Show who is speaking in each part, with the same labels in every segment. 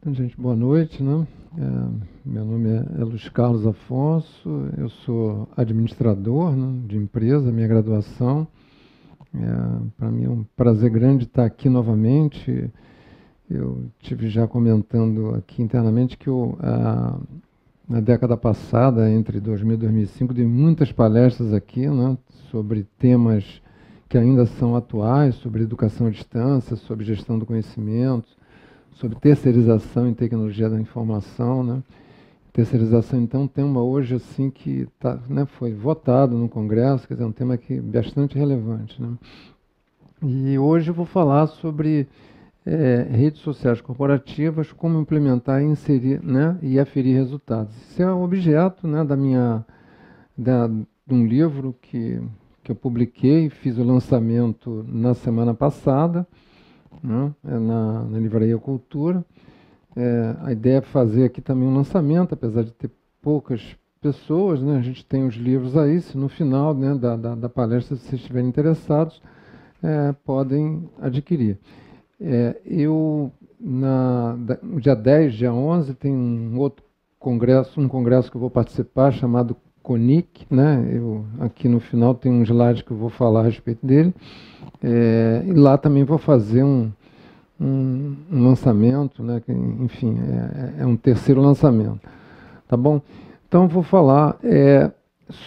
Speaker 1: Então, gente, boa noite, né? Meu nome é Luiz Carlos Afonso, eu sou administrador, né, de empresa, minha graduação. Para mim é um prazer grande estar aqui novamente. Eu tive já comentando aqui internamente que na década passada, entre 2000 e 2005, dei muitas palestras aqui, né, sobre temas que ainda são atuais, sobre educação à distância, sobre gestão do conhecimento, sobre terceirização em tecnologia da informação, né? Terceirização, então, é um tema hoje assim que foi votado no Congresso, quer dizer, é um tema que é bastante relevante, né? E hoje eu vou falar sobre redes sociais corporativas, como implementar, inserir, né, e aferir resultados. Isso é o objeto, né, de um livro que eu publiquei, fiz o lançamento na semana passada, né, na Livraria Cultura. A ideia é fazer aqui também um lançamento, apesar de ter poucas pessoas, né, a gente tem os livros aí, se no final, né, da palestra, se vocês estiverem interessados, podem adquirir. No dia 10, dia 11, tem um outro congresso, que eu vou participar, chamado CONIC, né? Aqui no final tem um slide que eu vou falar a respeito dele. E lá também vou fazer um lançamento, né? Enfim, é um terceiro lançamento. Tá bom? Então, vou falar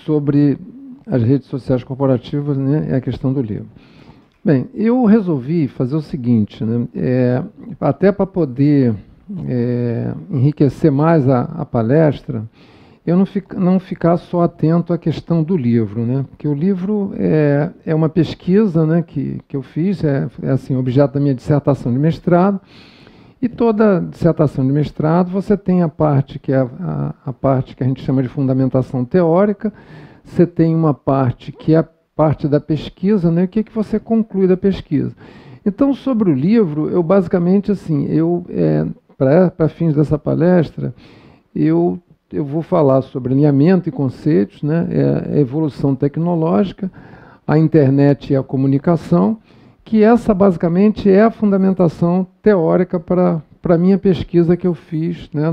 Speaker 1: sobre as redes sociais corporativas, né? E a questão do livro. Bem, eu resolvi fazer o seguinte, né? Até para poder enriquecer mais a palestra, eu não ficar só atento à questão do livro, né? Porque o livro é uma pesquisa, né, que eu fiz, assim, objeto da minha dissertação de mestrado, e toda dissertação de mestrado você tem a parte que é a parte que a gente chama de fundamentação teórica, você tem uma parte que é a parte da pesquisa, né? O que você conclui da pesquisa. Então, sobre o livro, eu basicamente, assim, para fins dessa palestra, eu vou falar sobre alinhamento e conceitos, né, a evolução tecnológica, a internet e a comunicação, que essa basicamente é a fundamentação teórica para a minha pesquisa que eu fiz, né,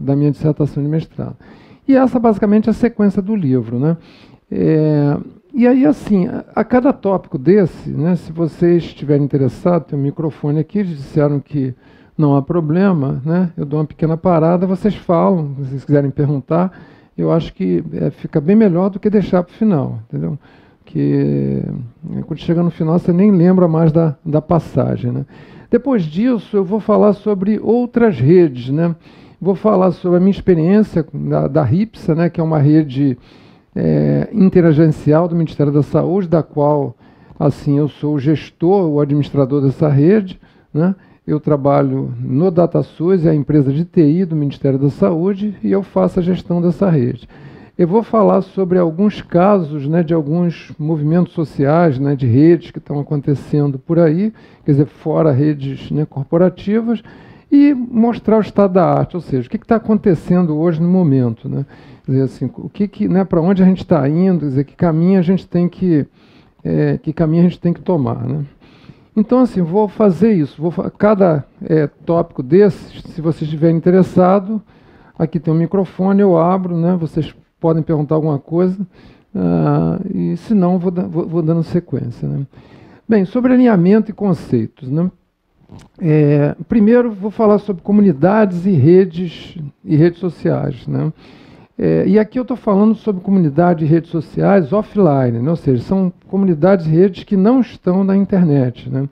Speaker 1: da minha dissertação de mestrado. E essa basicamente é a sequência do livro, né? E aí, assim, a cada tópico desse, né, se vocês estiverem interessados, tem um microfone aqui, eles disseram que não há problema, né? Eu dou uma pequena parada, vocês falam, se vocês quiserem perguntar, eu acho que fica bem melhor do que deixar para o final, entendeu? Que quando chega no final você nem lembra mais da passagem, né? Depois disso eu vou falar sobre outras redes, né? Vou falar sobre a minha experiência da RIPSA, né, que é uma rede interagencial do Ministério da Saúde, da qual, assim, eu sou o gestor, o administrador dessa rede, né? Eu trabalho no DataSUS, é a empresa de TI do Ministério da Saúde, e eu faço a gestão dessa rede. Eu vou falar sobre alguns casos, né, de alguns movimentos sociais, né, de redes que estão acontecendo por aí, quer dizer, fora redes, né, corporativas, e mostrar o estado da arte, ou seja, o que está acontecendo hoje no momento, né? Quer dizer, assim, né, para onde a gente está indo, quer dizer, que caminho a gente tem que tomar, né? Então, assim, vou fazer isso. Cada tópico desses, se vocês estiverem interessados, aqui tem um microfone, eu abro, né? Vocês podem perguntar alguma coisa, e se não, vou dando sequência, né? Bem, sobre alinhamento e conceitos, né? Primeiro, vou falar sobre comunidades e redes sociais, né? E aqui eu estou falando sobre comunidade e redes sociais offline, né? Ou seja, são comunidades e redes que não estão na internet, né?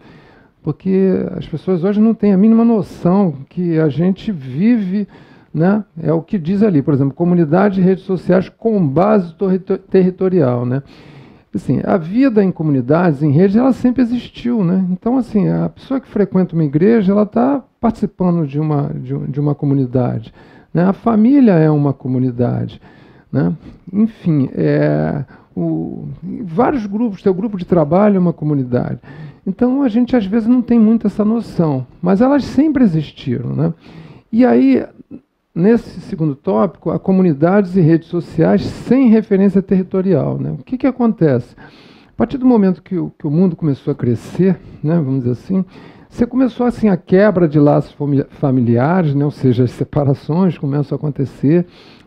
Speaker 1: Porque as pessoas hoje não têm a mínima noção que a gente vive, né? É o que diz ali, por exemplo, comunidade e redes sociais com base territorial, né? Assim, a vida em comunidades, em redes, ela sempre existiu, né? Então, assim, a pessoa que frequenta uma igreja, ela está participando de uma comunidade, né? A família é uma comunidade, né? Enfim, vários grupos, teu grupo de trabalho é uma comunidade. Então, a gente às vezes não tem muito essa noção, mas elas sempre existiram, né? E aí, nesse segundo tópico, há comunidades e redes sociais sem referência territorial, né? O que acontece? A partir do momento que o mundo começou a crescer, né, vamos dizer assim, você começou assim a quebra de laços familiares, né? Ou seja, as separações começam a acontecer,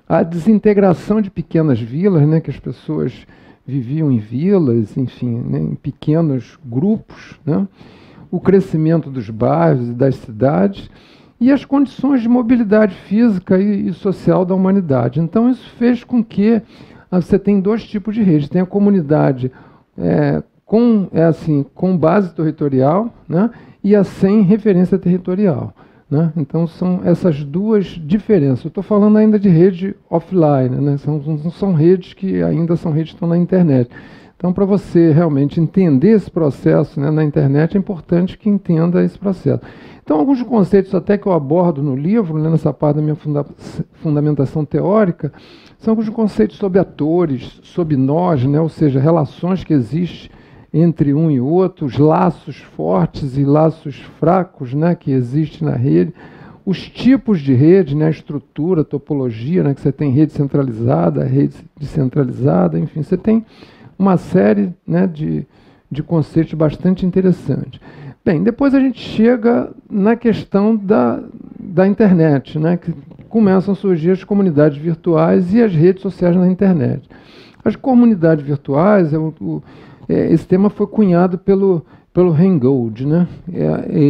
Speaker 1: a desintegração de pequenas vilas, né? Que as pessoas viviam em vilas, enfim, né? Em pequenos grupos, né? O crescimento dos bairros e das cidades e as condições de mobilidade física e social da humanidade. Então, isso fez com que você tenha dois tipos de rede. Tem a comunidade com base territorial, né, e a sem referência territorial. Né? Então, são essas duas diferenças. Eu estou falando ainda de rede offline, né? Não são redes que ainda são redes que estão na internet. Então, para você realmente entender esse processo, né, na internet, é importante que entenda esse processo. Então, alguns conceitos até que eu abordo no livro, né, nessa parte da minha fundamentação teórica, são alguns conceitos sobre atores, sobre nós, né, ou seja, relações que existem entre um e outro, os laços fortes e laços fracos, né, que existem na rede, os tipos de rede, né, a estrutura, a topologia, né, que você tem rede centralizada, rede descentralizada, enfim, você tem uma série, né, de conceitos bastante interessantes. Bem, depois a gente chega na questão da internet, né, que começam a surgir as comunidades virtuais e as redes sociais na internet. As comunidades virtuais, esse tema foi cunhado pelo Reingold, né?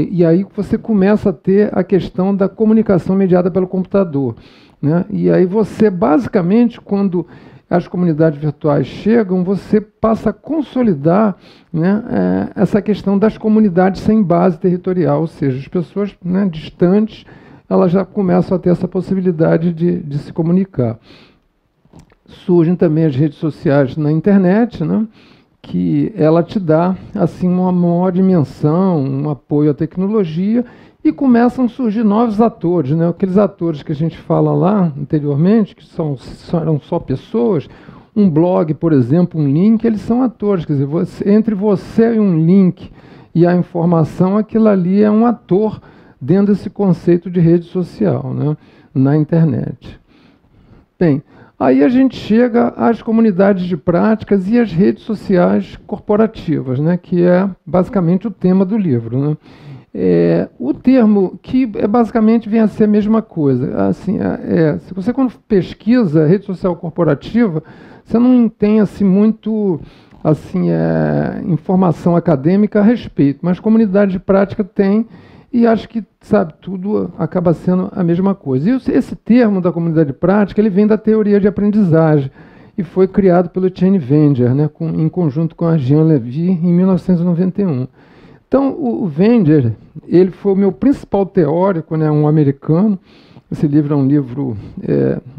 Speaker 1: E aí você começa a ter a questão da comunicação mediada pelo computador, né? E aí você, basicamente, quando as comunidades virtuais chegam, você passa a consolidar, né, essa questão das comunidades sem base territorial, ou seja, as pessoas, né, distantes, elas já começam a ter essa possibilidade de se comunicar. Surgem também as redes sociais na internet, né, que ela te dá assim uma maior dimensão, um apoio à tecnologia, e começam a surgir novos atores, né? Aqueles atores que a gente fala lá anteriormente, que eram só pessoas, um blog, por exemplo, um link, eles são atores, quer dizer, entre você e um link e a informação, aquilo ali é um ator dentro desse conceito de rede social, né? Na internet. Bem, aí a gente chega às comunidades de práticas e às redes sociais corporativas, né? Que é basicamente o tema do livro, né? O termo que basicamente vem a ser a mesma coisa. Assim, se você quando pesquisa rede social corporativa, você não tem assim, muito assim, informação acadêmica a respeito, mas comunidade de prática tem, e acho que, sabe, tudo acaba sendo a mesma coisa. E esse termo da comunidade de prática, ele vem da teoria de aprendizagem e foi criado pelo Etienne Wenger, né, em conjunto com a Jean Levy, em 1991. Então, o Wenger, ele foi o meu principal teórico, né, um americano. Esse livro é um livro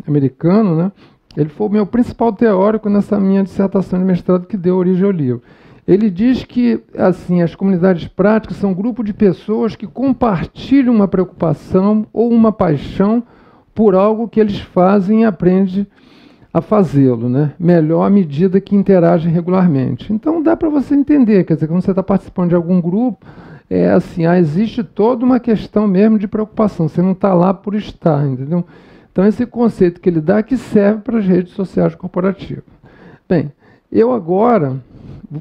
Speaker 1: americano, né? Ele foi o meu principal teórico nessa minha dissertação de mestrado que deu origem ao livro. Ele diz que assim, as comunidades práticas são um grupo de pessoas que compartilham uma preocupação ou uma paixão por algo que eles fazem e aprendem a fazê-lo, né? Melhor à medida que interagem regularmente. Então dá para você entender, quer dizer, quando você está participando de algum grupo, assim, existe toda uma questão mesmo de preocupação, você não está lá por estar, entendeu? Então esse conceito que ele dá que serve para as redes sociais corporativas. Bem, eu agora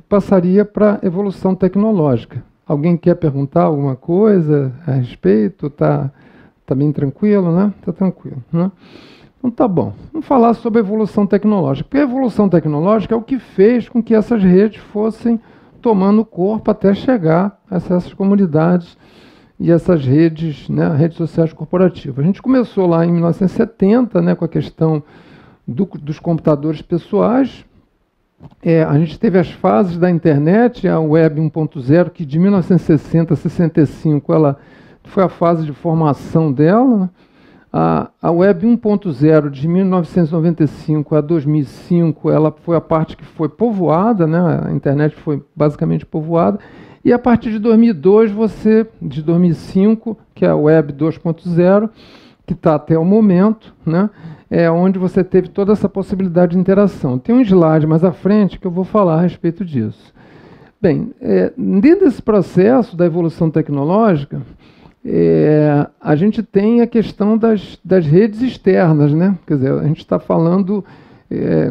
Speaker 1: passaria para a evolução tecnológica. Alguém quer perguntar alguma coisa a respeito? Tá bem tranquilo, né? Tá tranquilo, né? Então tá bom, vamos falar sobre a evolução tecnológica, porque a evolução tecnológica é o que fez com que essas redes fossem tomando corpo até chegar a essas comunidades e essas redes, né, redes sociais corporativas. A gente começou lá em 1970, né, com a questão dos computadores pessoais. A gente teve as fases da internet, a Web 1.0, que de 1960 a 65 ela foi a fase de formação dela, né? A Web 1.0 de 1995 a 2005, ela foi a parte que foi povoada, né? A internet foi basicamente povoada, e a partir de 2002, de 2005, que é a Web 2.0, que está até o momento, né? Onde você teve toda essa possibilidade de interação. Tem um slide mais à frente que eu vou falar a respeito disso. Bem, dentro desse processo da evolução tecnológica, a gente tem a questão das redes externas, né? Quer dizer, a gente está falando,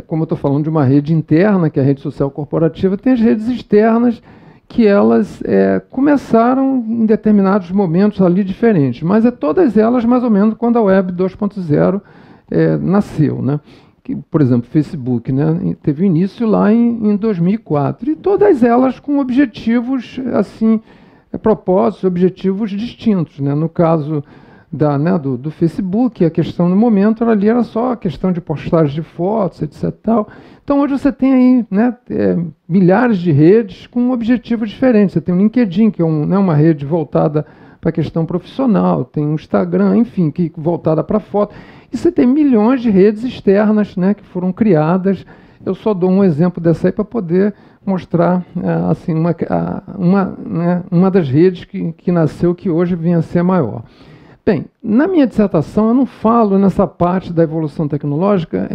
Speaker 1: como eu estou falando de uma rede interna, que é a rede social corporativa, tem as redes externas, que elas começaram em determinados momentos ali diferentes, mas todas elas mais ou menos quando a Web 2.0 nasceu, né? Que, por exemplo, o Facebook, né, teve início lá em 2004, e todas elas com objetivos, assim, propósitos, objetivos distintos, né? No caso do Facebook, a questão no momento ali era só a questão de postagem de fotos, etc. Tal. Então hoje você tem aí, né, milhares de redes com objetivos diferentes. Você tem o LinkedIn, que é uma rede voltada para a questão profissional, tem o Instagram, enfim, que voltada para foto. E você tem milhões de redes externas, né, que foram criadas. Eu só dou um exemplo dessa aí para poder mostrar assim, uma das redes que nasceu, que hoje vem a ser maior. Bem, na minha dissertação eu não falo nessa parte da evolução tecnológica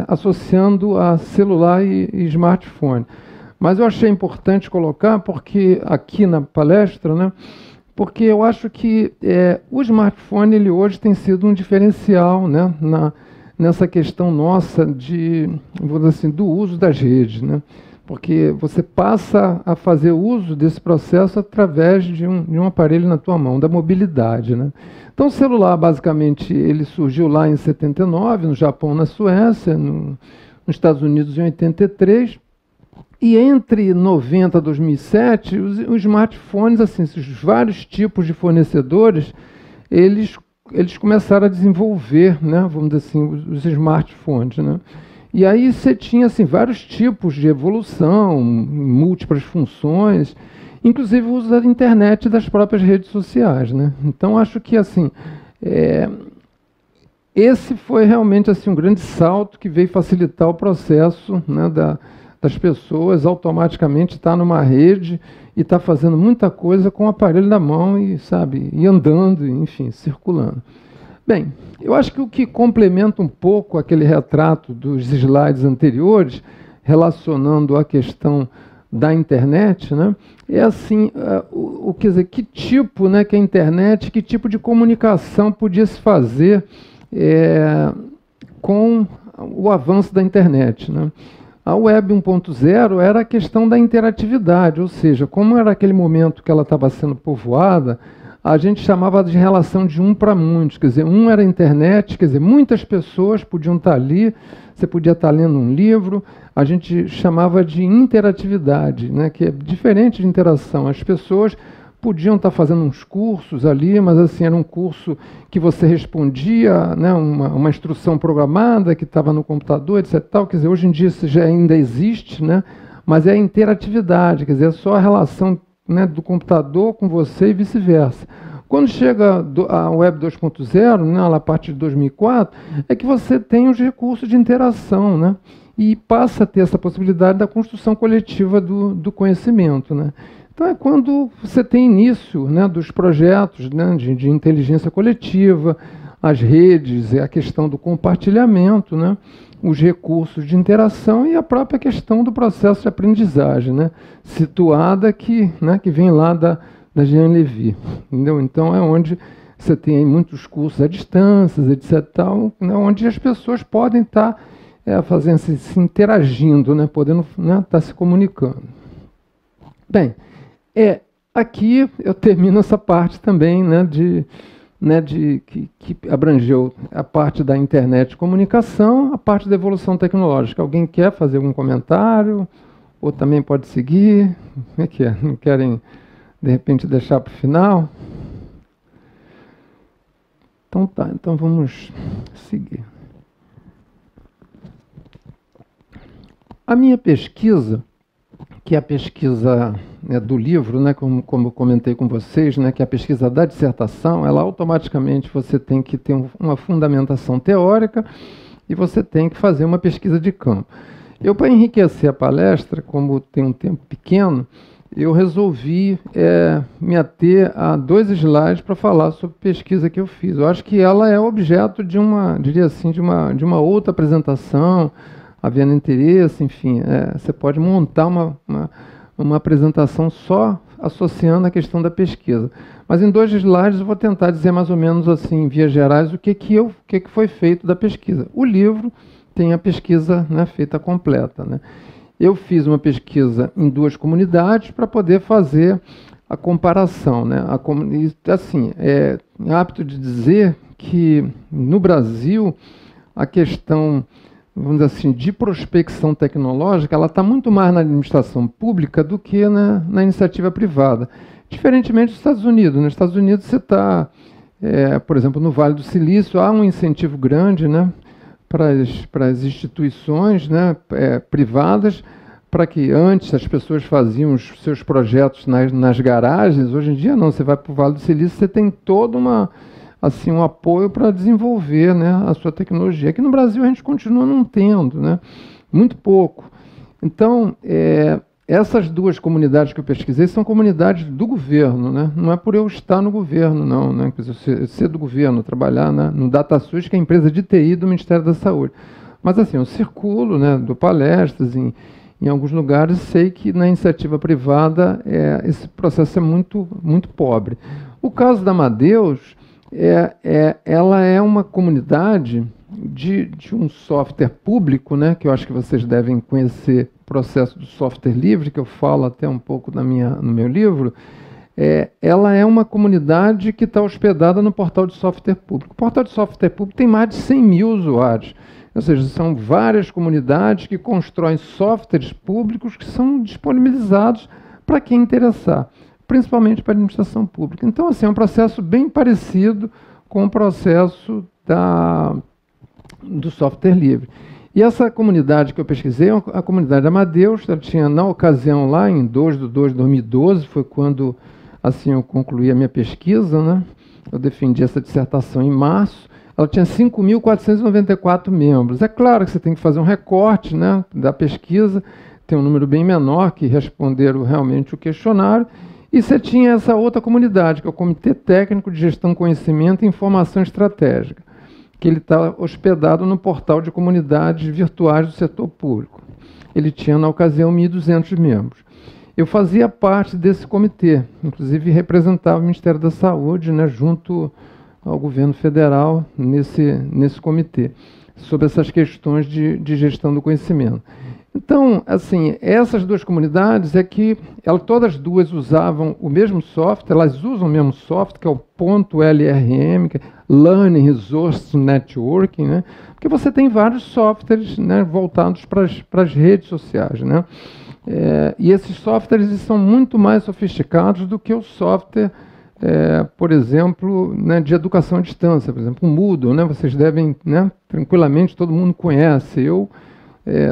Speaker 1: associando a celular e smartphone, mas eu achei importante colocar porque aqui na palestra, né, porque eu acho que o smartphone ele hoje tem sido um diferencial, né, nessa questão nossa vou dizer assim, do uso das redes, né? Porque você passa a fazer uso desse processo através de um aparelho na tua mão, da mobilidade, né? Então, o celular, basicamente, ele surgiu lá em 79, no Japão, na Suécia, nos Estados Unidos em 83, e entre 90 e 2007, os smartphones, assim, os vários tipos de fornecedores, eles começaram a desenvolver, né, vamos dizer assim, os smartphones, né? E aí você tinha assim, vários tipos de evolução, múltiplas funções, inclusive o uso da internet e das próprias redes sociais, né? Então, acho que assim, esse foi realmente assim, um grande salto que veio facilitar o processo, né, das pessoas automaticamente estar numa rede e estar fazendo muita coisa com o aparelho na mão e andando, enfim, circulando. Bem, eu acho que o que complementa um pouco aquele retrato dos slides anteriores, relacionando a questão da internet, né, é assim, quer dizer, que tipo, né, que a internet, que tipo de comunicação podia se fazer com o avanço da internet, né? A Web 1.0 era a questão da interatividade, ou seja, como era aquele momento que ela estava sendo povoada, a gente chamava de relação de um para muitos, quer dizer, um era a internet, quer dizer, muitas pessoas podiam estar ali, você podia estar lendo um livro, a gente chamava de interatividade, né, que é diferente de interação. As pessoas podiam estar fazendo uns cursos ali, mas assim, era um curso que você respondia, né, uma instrução programada que estava no computador, etc. Tal. Quer dizer, hoje em dia isso já ainda existe, né, mas é a interatividade, quer dizer, é só a relação, né, do computador com você e vice-versa. Quando chega a Web 2.0, né, lá a partir de 2004, é que você tem os recursos de interação, né, e passa a ter essa possibilidade da construção coletiva do conhecimento, né. Então é quando você tem início, né, dos projetos, né, de inteligência coletiva, as redes, a questão do compartilhamento, né, os recursos de interação e a própria questão do processo de aprendizagem, né, situada que vem lá da Jean Levy, entendeu? Então é onde você tem aí muitos cursos à distância, etc. Tal, né, onde as pessoas podem estar fazendo se interagindo, né, podendo, né, estar se comunicando. Bem, aqui eu termino essa parte também, né, que abrangeu a parte da internet de comunicação, a parte da evolução tecnológica. Alguém quer fazer algum comentário? Ou também pode seguir? Como é que é? Não querem, de repente, deixar para o final? Então tá, então vamos seguir. A minha pesquisa, que é a pesquisa, né, do livro, né, como eu comentei com vocês, né, que é a pesquisa da dissertação, ela automaticamente você tem que ter uma fundamentação teórica e você tem que fazer uma pesquisa de campo. Eu, para enriquecer a palestra, como tem um tempo pequeno, eu resolvi me ater a 2 slides para falar sobre a pesquisa que eu fiz. Eu acho que ela é objeto de diria assim, de uma outra apresentação, havendo interesse, enfim, você pode montar uma apresentação só associando a questão da pesquisa. Mas em 2 slides eu vou tentar dizer mais ou menos assim, em vias gerais, o que foi feito da pesquisa. O livro tem a pesquisa, né, feita completa, né? eu fiz uma pesquisa em 2 comunidades para poder fazer a comparação, né? Assim, é apto de dizer que no Brasil a questão, vamos dizer assim, de prospecção tecnológica, ela está muito mais na administração pública do que na iniciativa privada. Diferentemente dos Estados Unidos. Nos Estados Unidos você está, por exemplo, no Vale do Silício, há um incentivo grande, né, para as instituições, né, privadas, para que antes as pessoas faziam os seus projetos nas garagens. Hoje em dia não, você vai para o Vale do Silício, você tem todo um apoio para desenvolver, né, a sua tecnologia. Aqui no Brasil a gente continua não tendo, né, muito pouco. Então, essas 2 comunidades que eu pesquisei são comunidades do governo, né? Não é por eu estar no governo, não, né? Quer dizer, eu ser do governo, trabalhar no DataSUS, que é a empresa de TI do Ministério da Saúde. Mas assim, eu circulo, né, dou palestras em alguns lugares, sei que na iniciativa privada esse processo é muito, muito pobre. O caso da Amadeus, ela é uma comunidade de um software público, né, que eu acho que vocês devem conhecer, o processo do software livre, que eu falo até um pouco no meu livro. Ela é uma comunidade que está hospedada no portal de software público. O portal de software público tem mais de 100 mil usuários, ou seja, são várias comunidades que constroem softwares públicos que são disponibilizados para quem interessar, principalmente para a administração pública. Então, assim, é um processo bem parecido com o processo do software livre. E essa comunidade que eu pesquisei, a comunidade Amadeus, ela tinha, na ocasião, lá em 2 de 2 de 2012, foi quando assim, eu concluí a minha pesquisa, né? Eu defendi essa dissertação em março, ela tinha 5.494 membros. É claro que você tem que fazer um recorte, né, da pesquisa, tem um número bem menor que responderam realmente o questionário, e você tinha essa outra comunidade, que é o Comitê Técnico de Gestão, Conhecimento e Informação Estratégica, que ele está hospedado no portal de comunidades virtuais do setor público. Ele tinha, na ocasião, 1.200 membros. Eu fazia parte desse comitê, inclusive representava o Ministério da Saúde, né, junto ao governo federal nesse comitê, sobre essas questões de gestão do conhecimento. Então, assim, essas 2 comunidades todas 2 usavam o mesmo software, elas usam o mesmo software, que é o .LRM, que é Learning Resource Networking, né? Porque você tem vários softwares, né, voltados para as redes sociais, né? E esses softwares são muito mais sofisticados do que o software, por exemplo, né, de educação à distância, por exemplo, o Moodle, né? Vocês devem, né, tranquilamente, todo mundo conhece. Eu,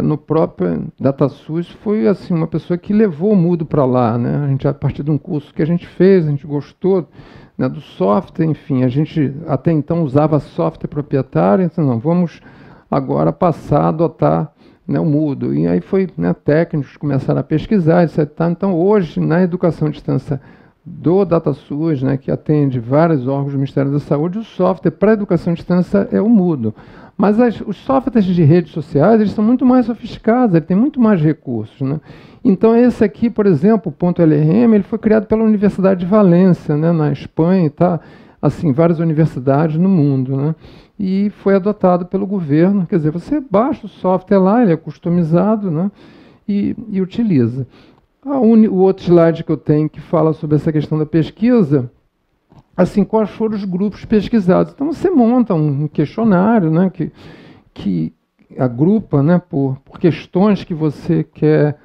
Speaker 1: no próprio DataSUS, fui assim, uma pessoa que levou o Moodle para lá, né? A gente, a partir de um curso que a gente fez, a gente gostou, né, do software, enfim, a gente até então usava software proprietário, então não, vamos agora passar a adotar, né, o Moodle. E aí foi, né, técnicos começaram a pesquisar, etc. Então, hoje, na educação à distância do DataSUS, né, que atende vários órgãos do Ministério da Saúde, o software para educação à distância é o Moodle. Mas os softwares de redes sociais, eles são muito mais sofisticados, ele tem muito mais recursos, né? Então, esse aqui, por exemplo, o .LRM, ele foi criado pela Universidade de Valência, né, na Espanha, e tá, assim, várias universidades no mundo, né? E foi adotado pelo governo. Quer dizer, você baixa o software lá, ele é customizado, né, e utiliza. O outro slide que eu tenho que fala sobre essa questão da pesquisa, assim, quais foram os grupos pesquisados. Então, você monta um questionário, né, que agrupa, né, por questões que você quer,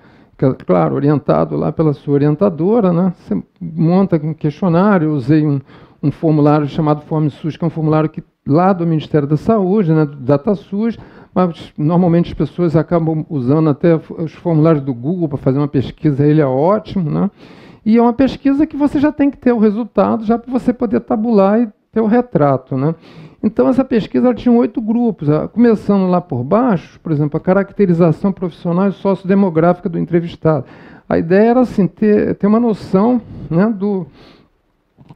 Speaker 1: claro, orientado lá pela sua orientadora, né, você monta um questionário. Eu usei um formulário chamado FormSUS, que é um formulário lá do Ministério da Saúde, né, do DataSUS, mas normalmente as pessoas acabam usando até os formulários do Google para fazer uma pesquisa, ele é ótimo, né? E é uma pesquisa que você já tem que ter o resultado, já para você poder tabular e ter o retrato, né? Então, essa pesquisa ela tinha 8 grupos, começando lá por baixo, por exemplo, a caracterização profissional e sociodemográfica do entrevistado. A ideia era assim, ter uma noção, né,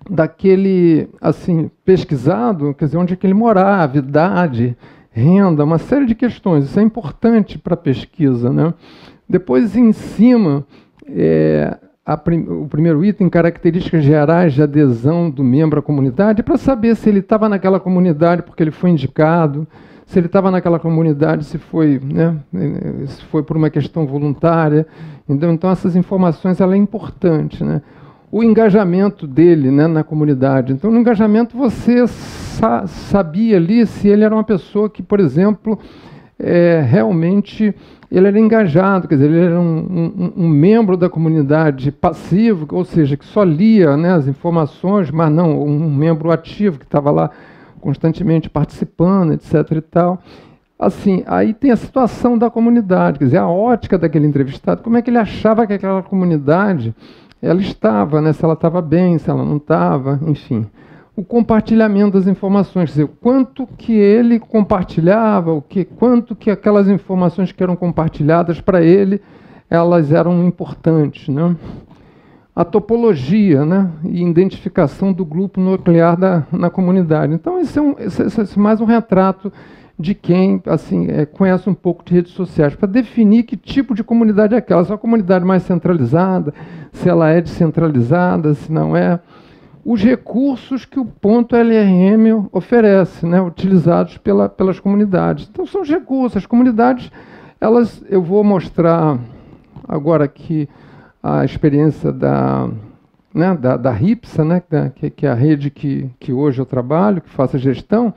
Speaker 1: daquele assim, pesquisado, quer dizer, onde é que ele morava, idade, renda, uma série de questões. Isso é importante para a pesquisa, né? Depois, em cima, o primeiro item, características gerais de adesão do membro à comunidade, para saber se ele estava naquela comunidade porque ele foi indicado, se ele estava naquela comunidade, se foi, né, se foi por uma questão voluntária. Então essas informações ela é importante, né? O engajamento dele, né, na comunidade. Então, no engajamento, você sabia ali se ele era uma pessoa que, por exemplo, realmente ele era engajado, quer dizer, ele era um membro da comunidade passivo, ou seja, que só lia, né, as informações, mas não um membro ativo que estava lá constantemente participando, etc. e tal. Assim, aí tem a situação da comunidade, quer dizer, a ótica daquele entrevistado, como é que ele achava que aquela comunidade ela estava, né, se ela estava bem, se ela não estava, enfim. O compartilhamento das informações, quer dizer, o quanto que ele compartilhava, quanto que aquelas informações que eram compartilhadas para ele, elas eram importantes, né? A topologia, né, e identificação do grupo nuclear na comunidade. Então, isso é mais um retrato de quem assim, conhece um pouco de redes sociais, para definir que tipo de comunidade é aquela. Se é uma comunidade mais centralizada, se ela é descentralizada, se não é. Os recursos que o ponto LRM oferece, né, utilizados pelas comunidades. Então, são os recursos. As comunidades, eu vou mostrar agora aqui a experiência da RIPSA, né, que é a rede que hoje eu trabalho, que faço a gestão.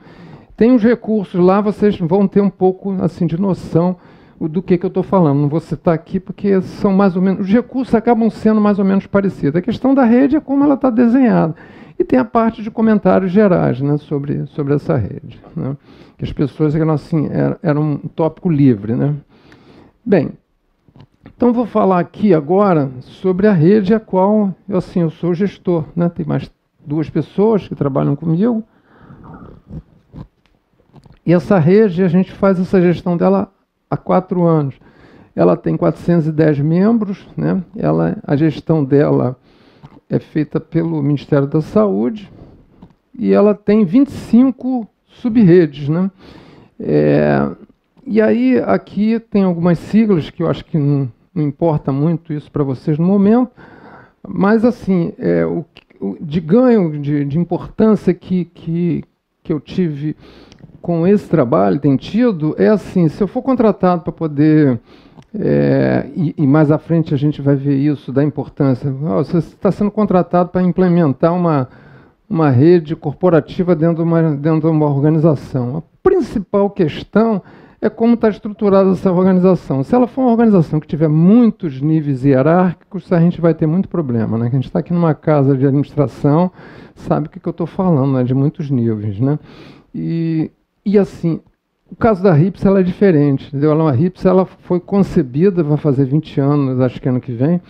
Speaker 1: Tem os recursos lá, vocês vão ter um pouco assim, de noção do que eu estou falando. Não vou citar aqui porque são mais ou menos... Os recursos acabam sendo mais ou menos parecidos. A questão da rede é como ela está desenhada. E tem a parte de comentários gerais, né, sobre essa rede. Né, que as pessoas eram assim, era um tópico livre. Né. Bem, então vou falar aqui agora sobre a rede a qual eu sou gestor. Né, tem mais 2 pessoas que trabalham comigo. E essa rede, a gente faz essa gestão dela há 4 anos. Ela tem 410 membros, né? A gestão dela é feita pelo Ministério da Saúde e ela tem 25 sub-redes, né? E aí, aqui tem algumas siglas que eu acho que não importa muito isso para vocês no momento, mas, assim, de ganho, de importância que eu tive com esse trabalho, tem tido, assim, se eu for contratado para poder, e mais à frente a gente vai ver isso, da importância, você está sendo contratado para implementar uma rede corporativa dentro de uma organização. A principal questão é como está estruturada essa organização. Se ela for uma organização que tiver muitos níveis hierárquicos, a gente vai ter muito problema. Né? A gente está aqui numa casa de administração, sabe o que eu estou falando, né? De muitos níveis. Né? E assim, o caso da RIPSA ela é diferente. Entendeu? A RIPSA ela foi concebida, vai fazer 20 anos, acho que ano que vem.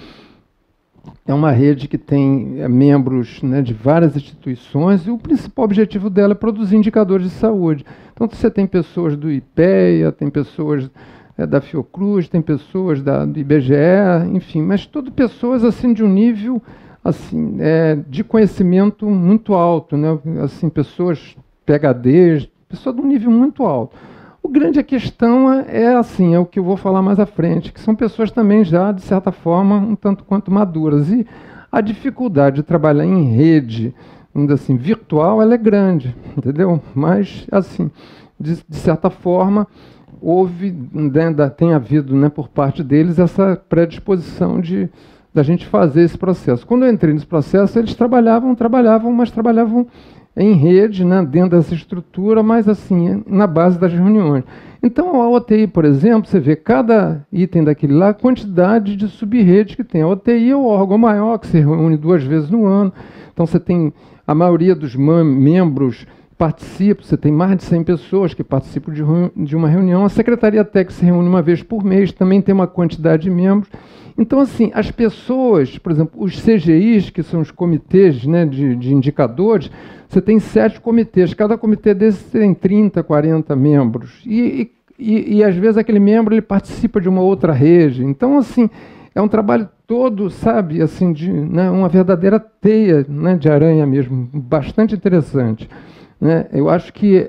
Speaker 1: É uma rede que tem membros, né, de várias instituições e o principal objetivo dela é produzir indicadores de saúde. Então, você tem pessoas do IPEA, tem pessoas da Fiocruz, tem pessoas do IBGE, enfim, mas tudo pessoas assim, de um nível assim, de conhecimento muito alto, né, assim, pessoas PhDs, pessoas de um nível muito alto. O grande questão é o que eu vou falar mais à frente, que são pessoas também já, de certa forma, um tanto quanto maduras. E a dificuldade de trabalhar em rede, vamos dizer assim, virtual, ela é grande, entendeu? Mas, assim, de certa forma, tem havido, né, por parte deles essa predisposição da gente fazer esse processo. Quando eu entrei nesse processo, eles trabalhavam em rede, né, dentro dessa estrutura, mas assim, na base das reuniões. Então, a OTI, por exemplo, você vê cada item daquele lá, a quantidade de sub-redes que tem. A OTI é o órgão maior, que se reúne 2 vezes no ano. Então, você tem a maioria dos membros participa, você tem mais de 100 pessoas que participam de uma reunião. A Secretaria Técnica se reúne 1 vez por mês, também tem uma quantidade de membros. Então, assim, as pessoas, por exemplo, os CGIs, que são os comitês, né, de indicadores, você tem 7 comitês, cada comitê desses tem 30, 40 membros. E às vezes, aquele membro ele participa de uma outra rede. Então, assim, é um trabalho todo, sabe, assim, né, uma verdadeira teia, né, de aranha mesmo, bastante interessante. Né? Eu acho que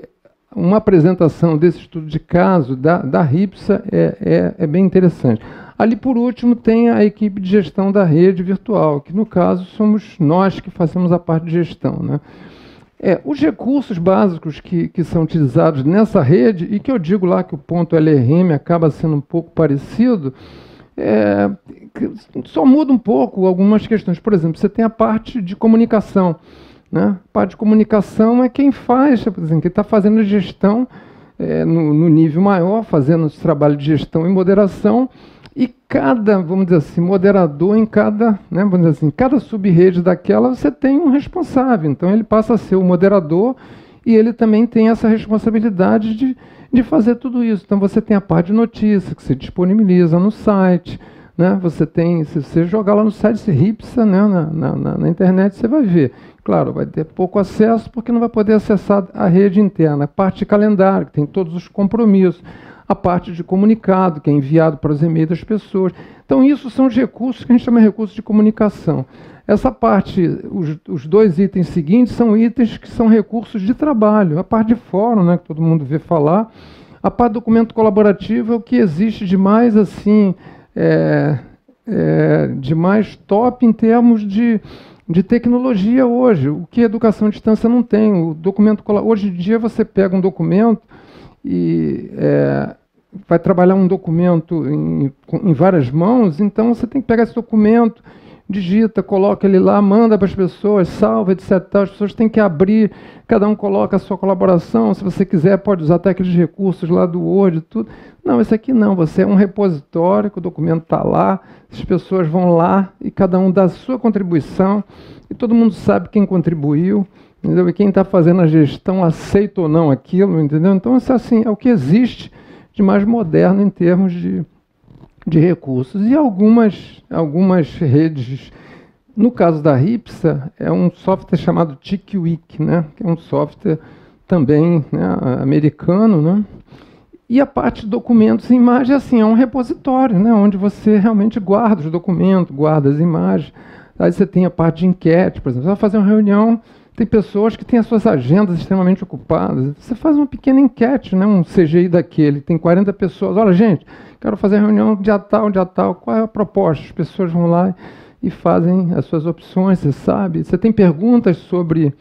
Speaker 1: uma apresentação desse estudo de caso da RIPSA é bem interessante. Ali, por último, tem a equipe de gestão da rede virtual, que, no caso, somos nós que fazemos a parte de gestão. Né? Os recursos básicos que são utilizados nessa rede, e que eu digo lá que o ponto LRM acaba sendo um pouco parecido, que só muda um pouco algumas questões. Por exemplo, você tem a parte de comunicação, né? A parte de comunicação é quem faz, por exemplo, quem está fazendo a gestão no nível maior, fazendo esse trabalho de gestão e moderação, e cada, vamos dizer assim, moderador em cada, né, vamos dizer assim, cada sub-rede daquela você tem um responsável. Então ele passa a ser o moderador e ele também tem essa responsabilidade de fazer tudo isso. Então você tem a parte de notícia que se disponibiliza no site, né? Você tem, se você jogar lá no site, se Ripsa, né, na internet, você vai ver. Claro, vai ter pouco acesso porque não vai poder acessar a rede interna. A parte de calendário, que tem todos os compromissos. A parte de comunicado, que é enviado para os e-mails das pessoas. Então, isso são os recursos que a gente chama de recursos de comunicação. Essa parte, os dois itens seguintes, são itens que são recursos de trabalho. A parte de fórum, né, que todo mundo vê falar. A parte do documento colaborativo é o que existe de mais, assim, de mais top em termos de tecnologia hoje, o que a educação à distância não tem. O documento, hoje em dia, você pega um documento e vai trabalhar um documento em várias mãos, então você tem que pegar esse documento, digita, coloca ele lá, manda para as pessoas, salva, etc. As pessoas têm que abrir, cada um coloca a sua colaboração, se você quiser pode usar até aqueles recursos lá do Word e tudo. Não, esse aqui não, você é um repositório, que o documento está lá, as pessoas vão lá e cada um dá a sua contribuição, e todo mundo sabe quem contribuiu, entendeu? E quem está fazendo a gestão aceita ou não aquilo, entendeu? Então, isso assim, é o que existe de mais moderno em termos de recursos. E algumas redes, no caso da Ripsa, é um software chamado TickWiki, né? Que é um software também, né, americano, né? E a parte de documentos e imagens, assim, é um repositório, né, onde você realmente guarda os documentos, guarda as imagens. Aí você tem a parte de enquete, por exemplo, você vai fazer uma reunião, tem pessoas que têm as suas agendas extremamente ocupadas. Você faz uma pequena enquete, né, um CGI daquele, tem 40 pessoas. Olha, gente, quero fazer a reunião dia tal, qual é a proposta? As pessoas vão lá e fazem as suas opções, você sabe. Você tem perguntas sobre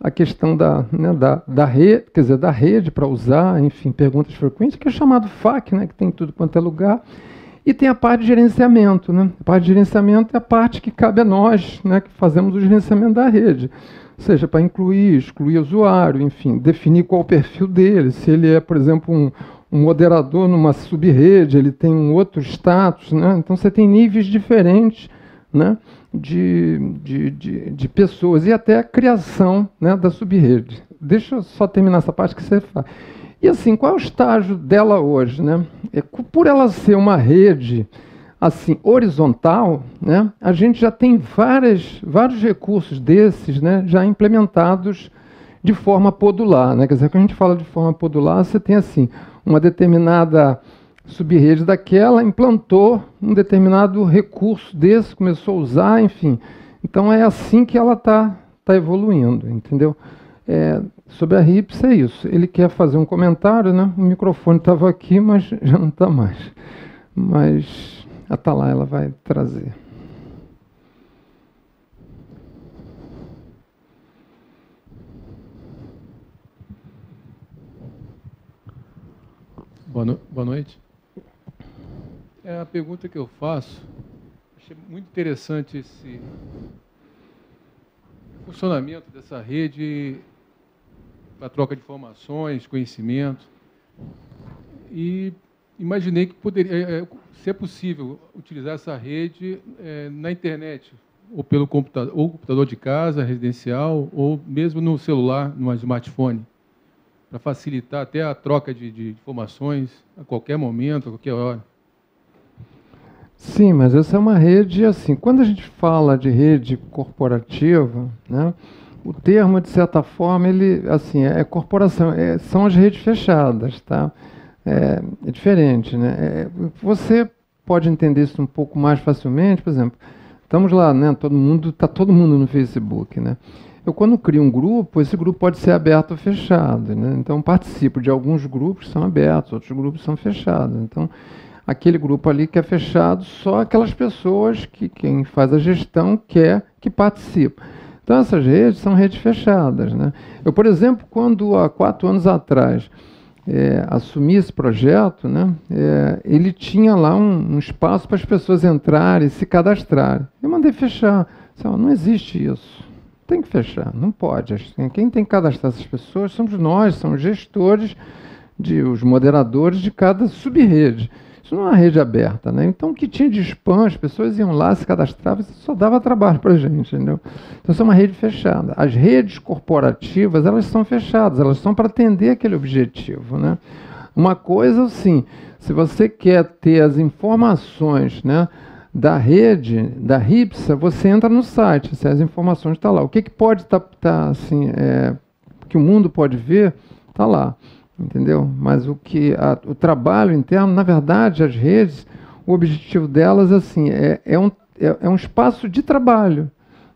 Speaker 1: a questão da rede, quer dizer, da rede para usar, enfim, perguntas frequentes, que é chamado FAQ, né, que tem tudo quanto é lugar. E tem a parte de gerenciamento, né? A parte de gerenciamento é a parte que cabe a nós, né, que fazemos o gerenciamento da rede. Ou seja, para incluir, excluir o usuário, enfim, definir qual o perfil dele, se ele é, por exemplo, um moderador numa sub-rede, ele tem um outro status, né? Então você tem níveis diferentes, né, de pessoas, e até a criação, né, da sub-rede. Deixa eu só terminar essa parte que você faz. E assim, qual é o estágio dela hoje, né? Por ela ser uma rede assim, horizontal, né, a gente já tem vários recursos desses, né, já implementados de forma podular, né? Quer dizer, quando a gente fala de forma podular, você tem assim, uma determinada sub-rede daquela, implantou um determinado recurso desse, começou a usar, enfim. Então é assim que ela está evoluindo, entendeu? Sobre a RIPS é isso. Ele quer fazer um comentário, né? O microfone estava aqui, mas já não está mais. Mas a Atala, ela vai trazer.
Speaker 2: Boa noite. A pergunta que eu faço, achei muito interessante esse funcionamento dessa rede para troca de informações, conhecimento. E imaginei que poderia, se é possível, utilizar essa rede na internet, ou pelo computador de casa, residencial, ou mesmo no celular, no smartphone, para facilitar até a troca de informações a qualquer momento, a qualquer hora.
Speaker 1: Sim, mas essa é uma rede, assim, quando a gente fala de rede corporativa, né, o termo, de certa forma, ele, assim, é corporação, são as redes fechadas, tá? É diferente, né? Você pode entender isso um pouco mais facilmente, por exemplo, estamos lá, né, está todo mundo no Facebook, né? Eu, quando crio um grupo, esse grupo pode ser aberto ou fechado, né? Então, participo de alguns grupos que são abertos, outros grupos são fechados. Então, aquele grupo ali que é fechado, só aquelas pessoas que quem faz a gestão quer que participe. Então, essas redes são redes fechadas, né? Eu, por exemplo, quando há 4 anos atrás assumi esse projeto, né, ele tinha lá um espaço para as pessoas entrarem e se cadastrarem. Eu mandei fechar. Não existe isso. Tem que fechar, não pode. Quem tem que cadastrar essas pessoas somos nós, são os gestores, os moderadores de cada subrede. Isso não é uma rede aberta, né? Então, o que tinha de spam, as pessoas iam lá, se cadastravam, isso só dava trabalho para a gente, entendeu? Então, isso é uma rede fechada. As redes corporativas, elas são fechadas, elas são para atender aquele objetivo, né? Uma coisa, assim, se você quer ter as informações, né, da rede, da RIPSA, você entra no site, se as informações estão lá. O que pode estar assim, que o mundo pode ver, está lá. Entendeu? Mas o trabalho interno, na verdade, as redes, o objetivo delas assim, é um espaço de trabalho,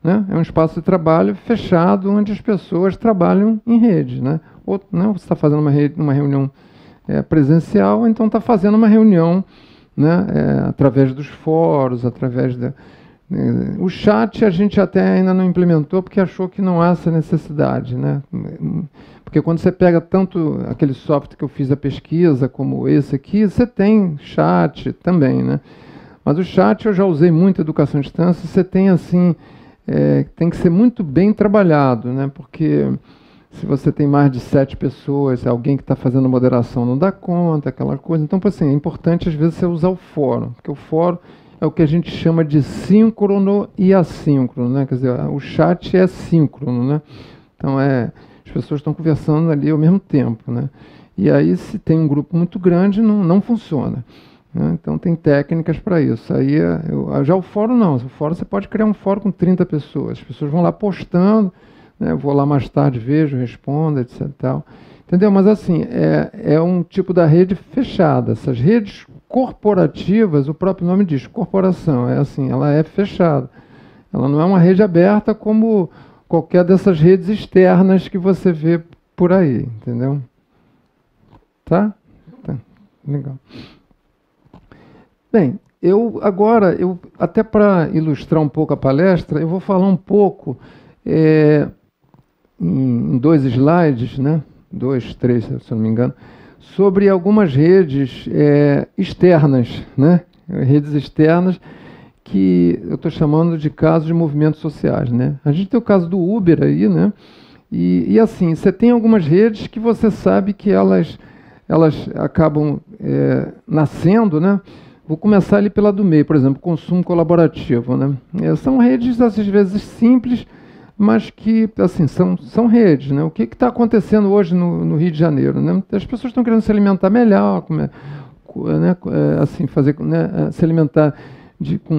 Speaker 1: né? É um espaço de trabalho fechado onde as pessoas trabalham em rede, né? Ou não, você está fazendo uma reunião presencial, então está fazendo uma reunião, né, através dos fóruns, através o chat a gente até ainda não implementou porque achou que não há essa necessidade, né? Porque quando você pega tanto aquele software que eu fiz a pesquisa, como esse aqui, você tem chat também, né? Mas o chat eu já usei muito educação à distância, você tem assim, tem que ser muito bem trabalhado, né? Porque se você tem mais de 7 pessoas, alguém que está fazendo moderação não dá conta, aquela coisa. Então, assim, é importante às vezes você usar o fórum, porque o fórum é o que a gente chama de síncrono e assíncrono, né? Quer dizer, o chat é síncrono, né? Então, as pessoas estão conversando ali ao mesmo tempo, né? E aí, se tem um grupo muito grande, não funciona, né? Então, tem técnicas para isso. Aí, já o fórum não. O fórum, você pode criar um fórum com 30 pessoas. As pessoas vão lá postando, né? Eu vou lá mais tarde, vejo, respondo, etc. Tal. Entendeu? Mas, assim, é um tipo da rede fechada. Essas redes corporativas, o próprio nome diz, corporação, assim, ela é fechada. Ela não é uma rede aberta como qualquer dessas redes externas que você vê por aí, entendeu? Tá? Legal. Bem, agora, até para ilustrar um pouco a palestra, eu vou falar um pouco em 2 slides, né? 2, 3, se eu não me engano, sobre algumas redes externas, né? Redes externas que eu estou chamando de casos de movimentos sociais, né? A gente tem o caso do Uber aí, né? E assim, você tem algumas redes que você sabe que elas acabam nascendo, né? Vou começar ali pela do meio, por exemplo, consumo colaborativo, né? São redes, às vezes, simples, mas que, assim, são redes, né? O que está acontecendo hoje no Rio de Janeiro, né? As pessoas estão querendo se alimentar melhor, né? Assim, se alimentar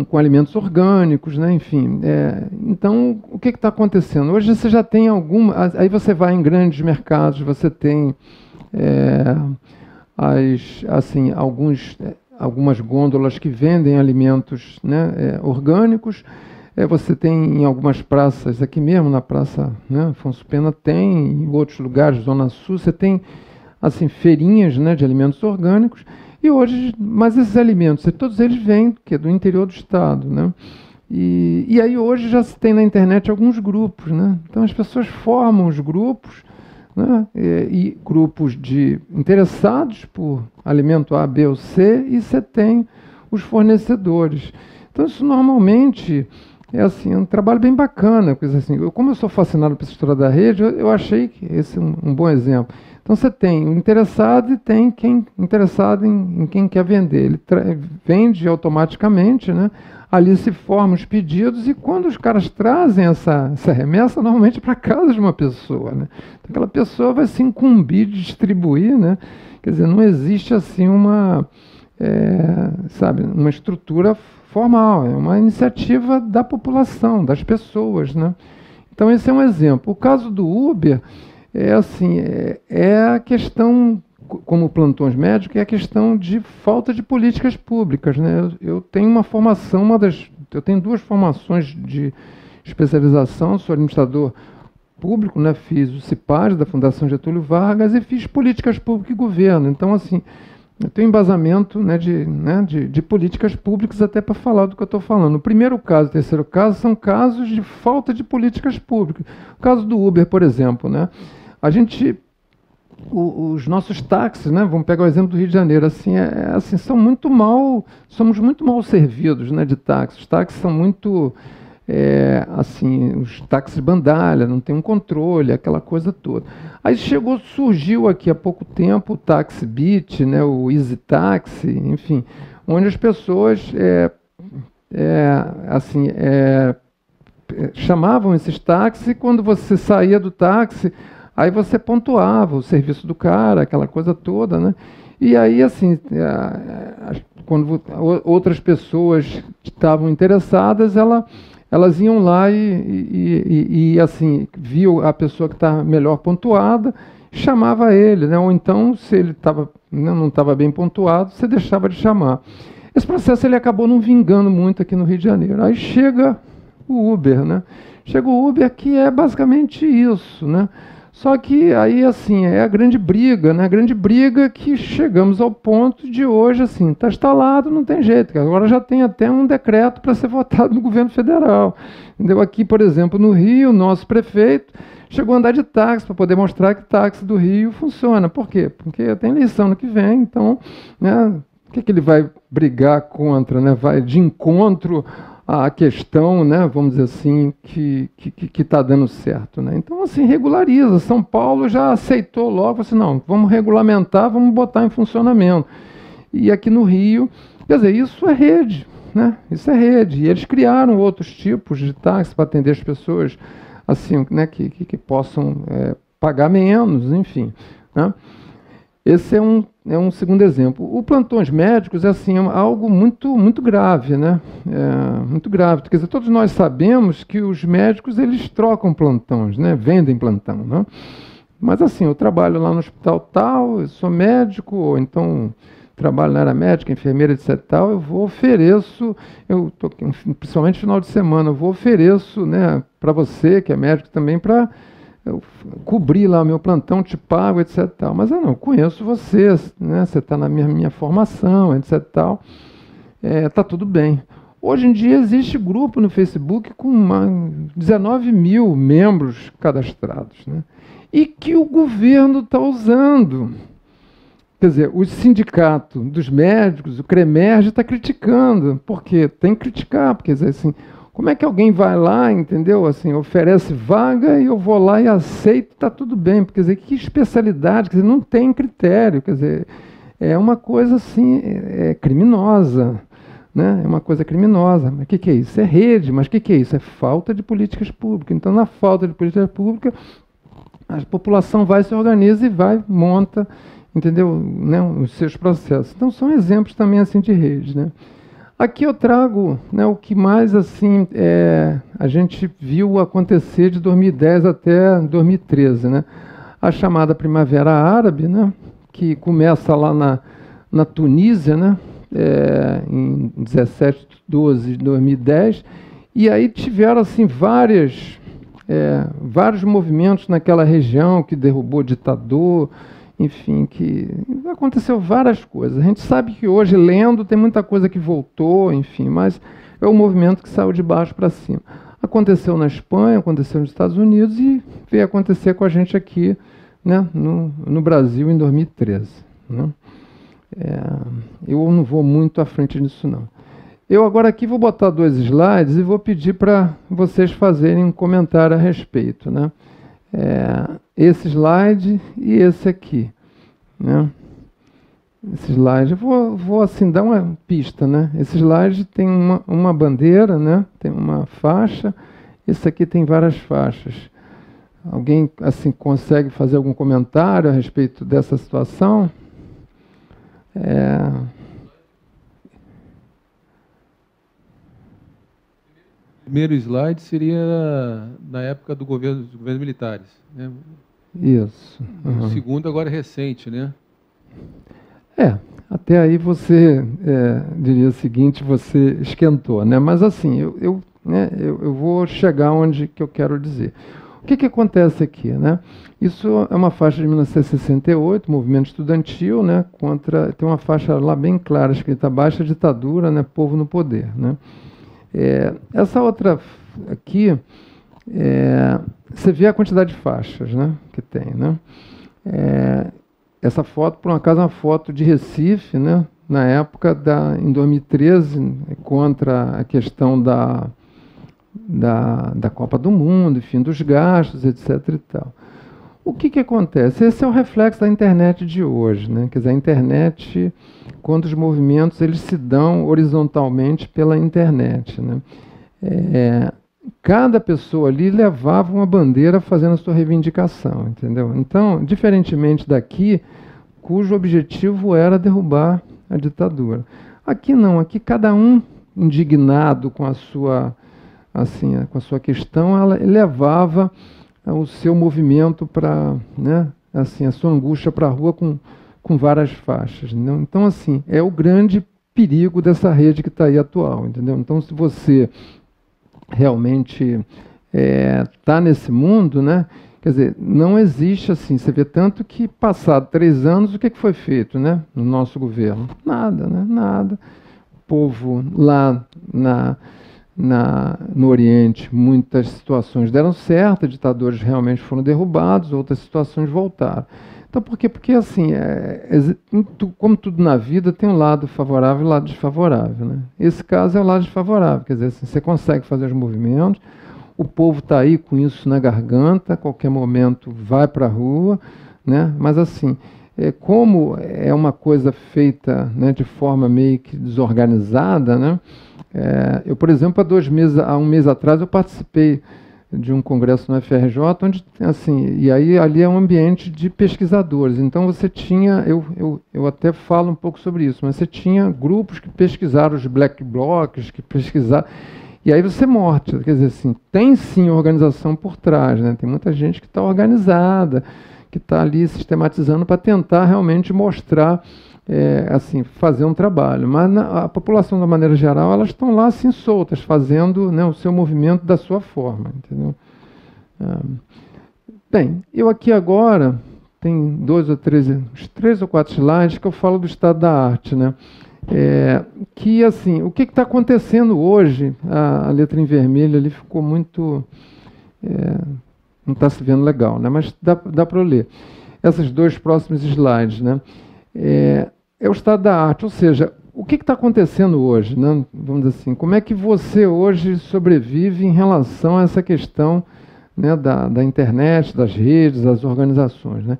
Speaker 1: com alimentos orgânicos, né? Enfim. Então, o que está acontecendo? Hoje você já tem aí você vai em grandes mercados, você tem algumas gôndolas que vendem alimentos, né, orgânicos. Você tem em algumas praças, aqui mesmo na Praça, né, Afonso Pena, tem em outros lugares, Zona Sul, você tem assim, feirinhas, né, de alimentos orgânicos. E hoje, mas esses alimentos, todos eles vêm do interior do estado, né? E aí hoje já se tem na internet alguns grupos, né? Então as pessoas formam os grupos, né? E grupos de interessados por alimento A, B ou C, e você tem os fornecedores. Então isso normalmente é um trabalho bem bacana, coisa assim. Como eu sou fascinado pela história da rede, eu achei que esse é um bom exemplo. Então você tem o interessado e tem quem interessado em quem quer vender. Ele vende automaticamente, né? Ali se formam os pedidos e quando os caras trazem essa remessa, normalmente para casa de uma pessoa, né? Então, aquela pessoa vai se incumbir de distribuir, né? Quer dizer, não existe assim uma estrutura formal, é uma iniciativa da população, das pessoas, né? Então esse é um exemplo. O caso do Uber é a questão, como plantões médicos, é a questão de falta de políticas públicas, né? Eu tenho uma formação, eu tenho 2 formações de especialização, sou administrador público, né? Fiz o CIPAD da Fundação Getúlio Vargas e fiz políticas públicas e governo. Então, assim, Eu tenho embasamento, né, de políticas públicas até para falar do que eu estou falando. O primeiro caso e o terceiro caso são casos de falta de políticas públicas. O caso do Uber, por exemplo, né? A gente, os nossos táxis, né, vamos pegar o exemplo do Rio de Janeiro, assim, assim, somos muito mal servidos, né, de táxis. Os táxis são muito, assim, os táxis bandalha, não tem um controle, aquela coisa toda. Aí surgiu aqui há pouco tempo o Taxi Beat, né, o Easy Taxi, enfim, onde as pessoas chamavam esses táxis e quando você saía do táxi, aí você pontuava o serviço do cara, aquela coisa toda, né? E aí, assim, quando outras pessoas estavam interessadas, elas iam lá e assim, viam a pessoa que estava melhor pontuada, chamava ele, né? Ou então, se ele não estava bem pontuado, você deixava de chamar. Esse processo ele acabou não vingando muito aqui no Rio de Janeiro. Aí chega o Uber, né? Chega o Uber, que é basicamente isso, né? Só que aí, assim, é a grande briga, né? A grande briga que chegamos ao ponto de hoje, assim, está instalado, não tem jeito. Agora já tem até um decreto para ser votado no governo federal. Entendeu? Aqui, por exemplo, no Rio, o nosso prefeito chegou a andar de táxi para poder mostrar que táxi do Rio funciona. Por quê? Porque tem eleição no que vem, então, né, o que ele vai brigar contra, né? Vai de encontro a questão, né, vamos dizer assim, que está dando certo, né? Então, assim, regulariza. São Paulo já aceitou logo, assim, não, vamos regulamentar, vamos botar em funcionamento. E aqui no Rio, quer dizer, isso é rede, né? Isso é rede. E eles criaram outros tipos de táxi para atender as pessoas, assim, né, que possam pagar menos, enfim, né? Esse é um segundo exemplo. O plantões médicos é assim, algo muito grave, né? Muito grave. Quer dizer, todos nós sabemos que os médicos eles trocam plantões, né? Vendem plantão, né? Mas assim, eu trabalho lá no hospital tal, eu sou médico, ou então trabalho na área médica, enfermeira, etc. Tal, ofereço, principalmente no final de semana, eu ofereço, né, para você que é médico também, para eu cobrir lá o meu plantão, te pago, etc. Tal. Mas eu não conheço você, né? Você está na minha formação, etc. Tal. Tá tudo bem. Hoje em dia existe grupo no Facebook com 19 mil membros cadastrados, né? E que o governo está usando. Quer dizer, o sindicato dos médicos, o CREMERG, está criticando. Por quê? Tem que criticar, porque assim, como é que alguém vai lá, entendeu? Assim, oferece vaga e eu vou lá e aceito, está tudo bem. Quer dizer, que especialidade, quer dizer, não tem critério, quer dizer, é uma coisa assim, criminosa, né? É uma coisa criminosa. Mas o que é isso? É rede, mas o que é isso? É falta de políticas públicas. Então, na falta de políticas públicas, a população vai, se organiza e vai, monta, entendeu? Né? Os seus processos. Então, são exemplos também assim de rede, né? Aqui eu trago, né, o que mais assim a gente viu acontecer de 2010 até 2013, né? A chamada Primavera Árabe, né, que começa lá na Tunísia, né, em 17/12 de 2010, e aí tiveram assim vários movimentos naquela região que derrubou ditador, enfim, que aconteceu várias coisas. A gente sabe que hoje, lendo, tem muita coisa que voltou, enfim, mas é um movimento que saiu de baixo para cima. Aconteceu na Espanha, aconteceu nos Estados Unidos e veio acontecer com a gente aqui, né, no Brasil em 2013. Né? Eu não vou muito à frente disso, não. Eu agora aqui vou botar 2 slides e vou pedir para vocês fazerem um comentário a respeito, né? Esse slide e esse aqui, né? Esse slide, eu vou assim dar uma pista, né? Esse slide tem uma bandeira, né? Tem uma faixa. Esse aqui tem várias faixas. Alguém assim consegue fazer algum comentário a respeito dessa situação?
Speaker 2: O primeiro slide seria na época dos governos militares, né?
Speaker 1: Isso.
Speaker 2: O segundo agora é recente, né?
Speaker 1: Até aí você diria o seguinte, você esquentou, né? Mas assim, eu vou chegar onde que eu quero dizer. O que acontece aqui, né? Isso é uma faixa de 1968, movimento estudantil, né? Tem uma faixa lá bem clara, escrita Baixa Ditadura, né? Povo no Poder, né? Essa outra aqui, você vê a quantidade de faixas, né? Que tem, né? Essa foto, por um acaso, é uma foto de Recife, né? Na época, em 2013, contra a questão da Copa do Mundo, enfim, dos gastos, etc. e tal. O que acontece? Esse é o reflexo da internet de hoje, né? Quer dizer, a internet, quando os movimentos eles se dão horizontalmente pela internet, né? Cada pessoa ali levava uma bandeira fazendo a sua reivindicação, entendeu? Então, diferentemente daqui, cujo objetivo era derrubar a ditadura. Aqui não, aqui cada um indignado com a sua com a sua questão, ela levava o seu movimento para, né, a sua angústia para a rua com várias faixas. Entendeu? Então, assim, é o grande perigo dessa rede que está aí atual. Entendeu? Então, se você realmente está nesse mundo, né, quer dizer, não existe assim. Você vê tanto que, passado 3 anos, o que foi feito, né, no nosso governo? Nada, né, nada. O povo lá no Oriente, muitas situações deram certo, ditadores realmente foram derrubados, outras situações voltaram. Então, por quê? Porque, assim, como tudo na vida, tem um lado favorável e um lado desfavorável, né? Esse caso é o lado desfavorável, quer dizer, assim, você consegue fazer os movimentos, o povo está aí com isso na garganta, a qualquer momento vai para a rua, né? Mas, assim, como é uma coisa feita, né, de forma meio que desorganizada, né? Eu, por exemplo, há um mês atrás, eu participei de um congresso no FRJ, onde, assim, e aí ali é um ambiente de pesquisadores. Então você tinha, eu até falo um pouco sobre isso, mas você tinha grupos que pesquisaram os black blocs, que pesquisaram, e aí você mostra, quer dizer assim, tem sim organização por trás, né? Tem muita gente que está organizada, que está ali sistematizando para tentar realmente mostrar, assim, fazer um trabalho. Mas a população, da maneira geral, elas estão lá assim soltas, fazendo, né, o seu movimento da sua forma, entendeu? Bem, eu aqui agora tem 3 ou 4 slides que eu falo do estado da arte, né? Que, assim, o que está acontecendo hoje, a letra em vermelho ali ficou muito... não está se vendo legal, né? Mas dá para eu ler. Esses 2 próximos slides, né? É o estado da arte, ou seja, o que está acontecendo hoje, né? Vamos dizer assim, como é que você hoje sobrevive em relação a essa questão, né, da internet, das redes, das organizações, né?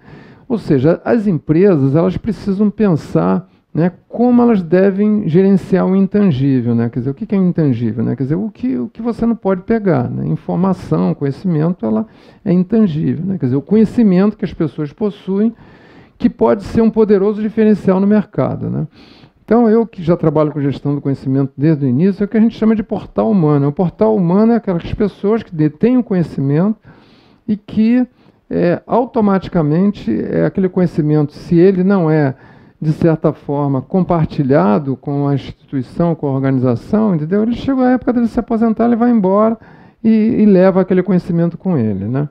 Speaker 1: Ou seja, as empresas elas precisam pensar, né, como elas devem gerenciar o intangível, né? Quer dizer, o que é intangível, né? Quer dizer, o que você não pode pegar, né? Informação, conhecimento, ela é intangível, né? Quer dizer, o conhecimento que as pessoas possuem, que pode ser um poderoso diferencial no mercado, né? Então, eu que já trabalho com gestão do conhecimento desde o início, é o que a gente chama de portal humano. O portal humano é aquelas pessoas que detêm o conhecimento e que automaticamente aquele conhecimento, se ele não é, de certa forma, compartilhado com a instituição, com a organização, entendeu? Ele chega a época dele se aposentar, ele vai embora e leva aquele conhecimento com ele, né?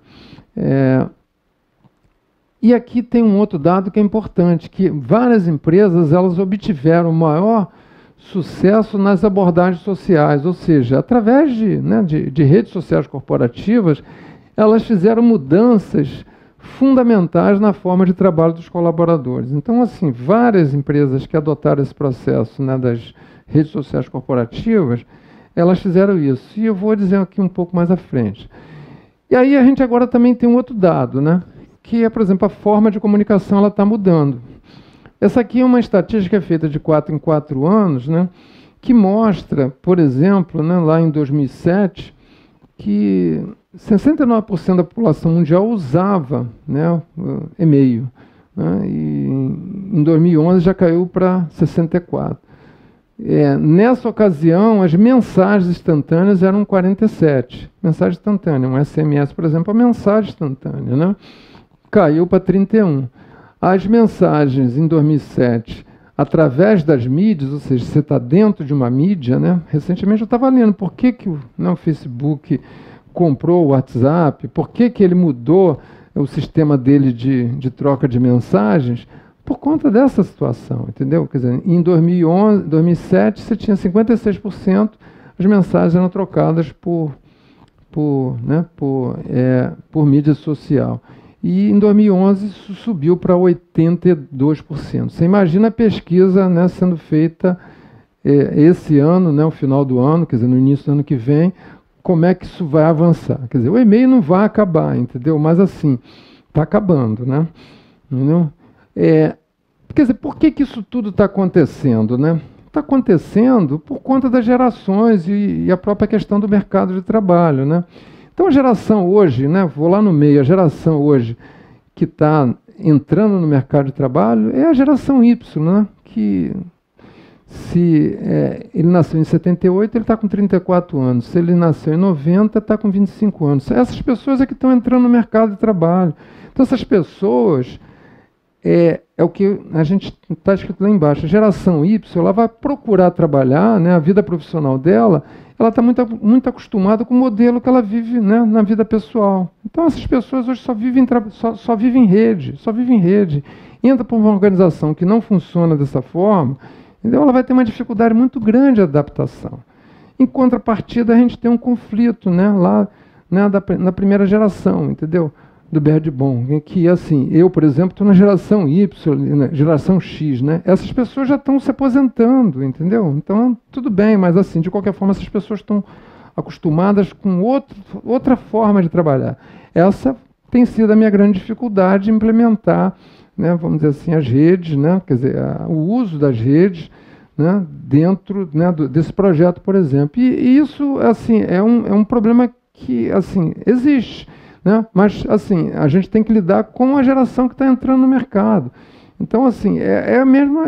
Speaker 1: E aqui tem um outro dado que é importante, que várias empresas elas obtiveram maior sucesso nas abordagens sociais, ou seja, através de redes sociais corporativas, elas fizeram mudanças fundamentais na forma de trabalho dos colaboradores. Então, assim, várias empresas que adotaram esse processo, né, das redes sociais corporativas, elas fizeram isso. E eu vou dizer aqui um pouco mais à frente. E aí a gente agora também tem um outro dado, né? Que é, por exemplo, a forma de comunicação ela está mudando. Essa aqui é uma estatística feita de 4 em 4 anos, né, que mostra, por exemplo, né, lá em 2007, que 69% da população mundial usava, né, e-mail, né, e em 2011 já caiu para 64%. Nessa ocasião, as mensagens instantâneas eram 47%. Mensagem instantânea, um SMS, por exemplo, a mensagem instantânea, né, caiu para 31%. As mensagens em 2007, através das mídias, ou seja, você está dentro de uma mídia, né? Recentemente eu estava lendo por que o Facebook comprou o WhatsApp, por que ele mudou o sistema dele de troca de mensagens, por conta dessa situação, entendeu? Quer dizer, em 2011, 2007, você tinha 56%, as mensagens eram trocadas por mídia social. E em 2011 isso subiu para 82%. Você imagina a pesquisa, né, sendo feita esse ano, né, o final do ano, quer dizer, no início do ano que vem, como é que isso vai avançar? Quer dizer, o e-mail não vai acabar, entendeu? Mas assim, está acabando, né? Entendeu? Quer dizer, por que isso tudo está acontecendo, né? Está acontecendo por conta das gerações e a própria questão do mercado de trabalho, né? Então a geração hoje, né, vou lá no meio, a geração hoje que está entrando no mercado de trabalho é a geração Y, né? Que se ele nasceu em 78, ele está com 34 anos. Se ele nasceu em 90, está com 25 anos. Essas pessoas é que estão entrando no mercado de trabalho. Então essas pessoas é o que a gente está escrito lá embaixo. A geração Y, ela vai procurar trabalhar, né, a vida profissional dela, ela está muito acostumada com o modelo que ela vive, né, na vida pessoal. Então essas pessoas hoje só vivem em rede. Entra para uma organização que não funciona dessa forma, então ela vai ter uma dificuldade muito grande de adaptação. Em contrapartida, a gente tem um conflito, né, lá, né, na primeira geração, entendeu? Do Berdibon, que assim, eu, por exemplo, estou na geração Y, né, geração X, né? Essas pessoas já estão se aposentando, entendeu? Então, tudo bem, mas assim, de qualquer forma, essas pessoas estão acostumadas com outra forma de trabalhar. Essa tem sido a minha grande dificuldade de implementar, né, vamos dizer assim, as redes, né, quer dizer, o uso das redes, né, dentro, né, desse projeto, por exemplo. E isso, assim, é um problema que, assim, existe. Né? Mas, assim, a gente tem que lidar com a geração que está entrando no mercado. Então, assim,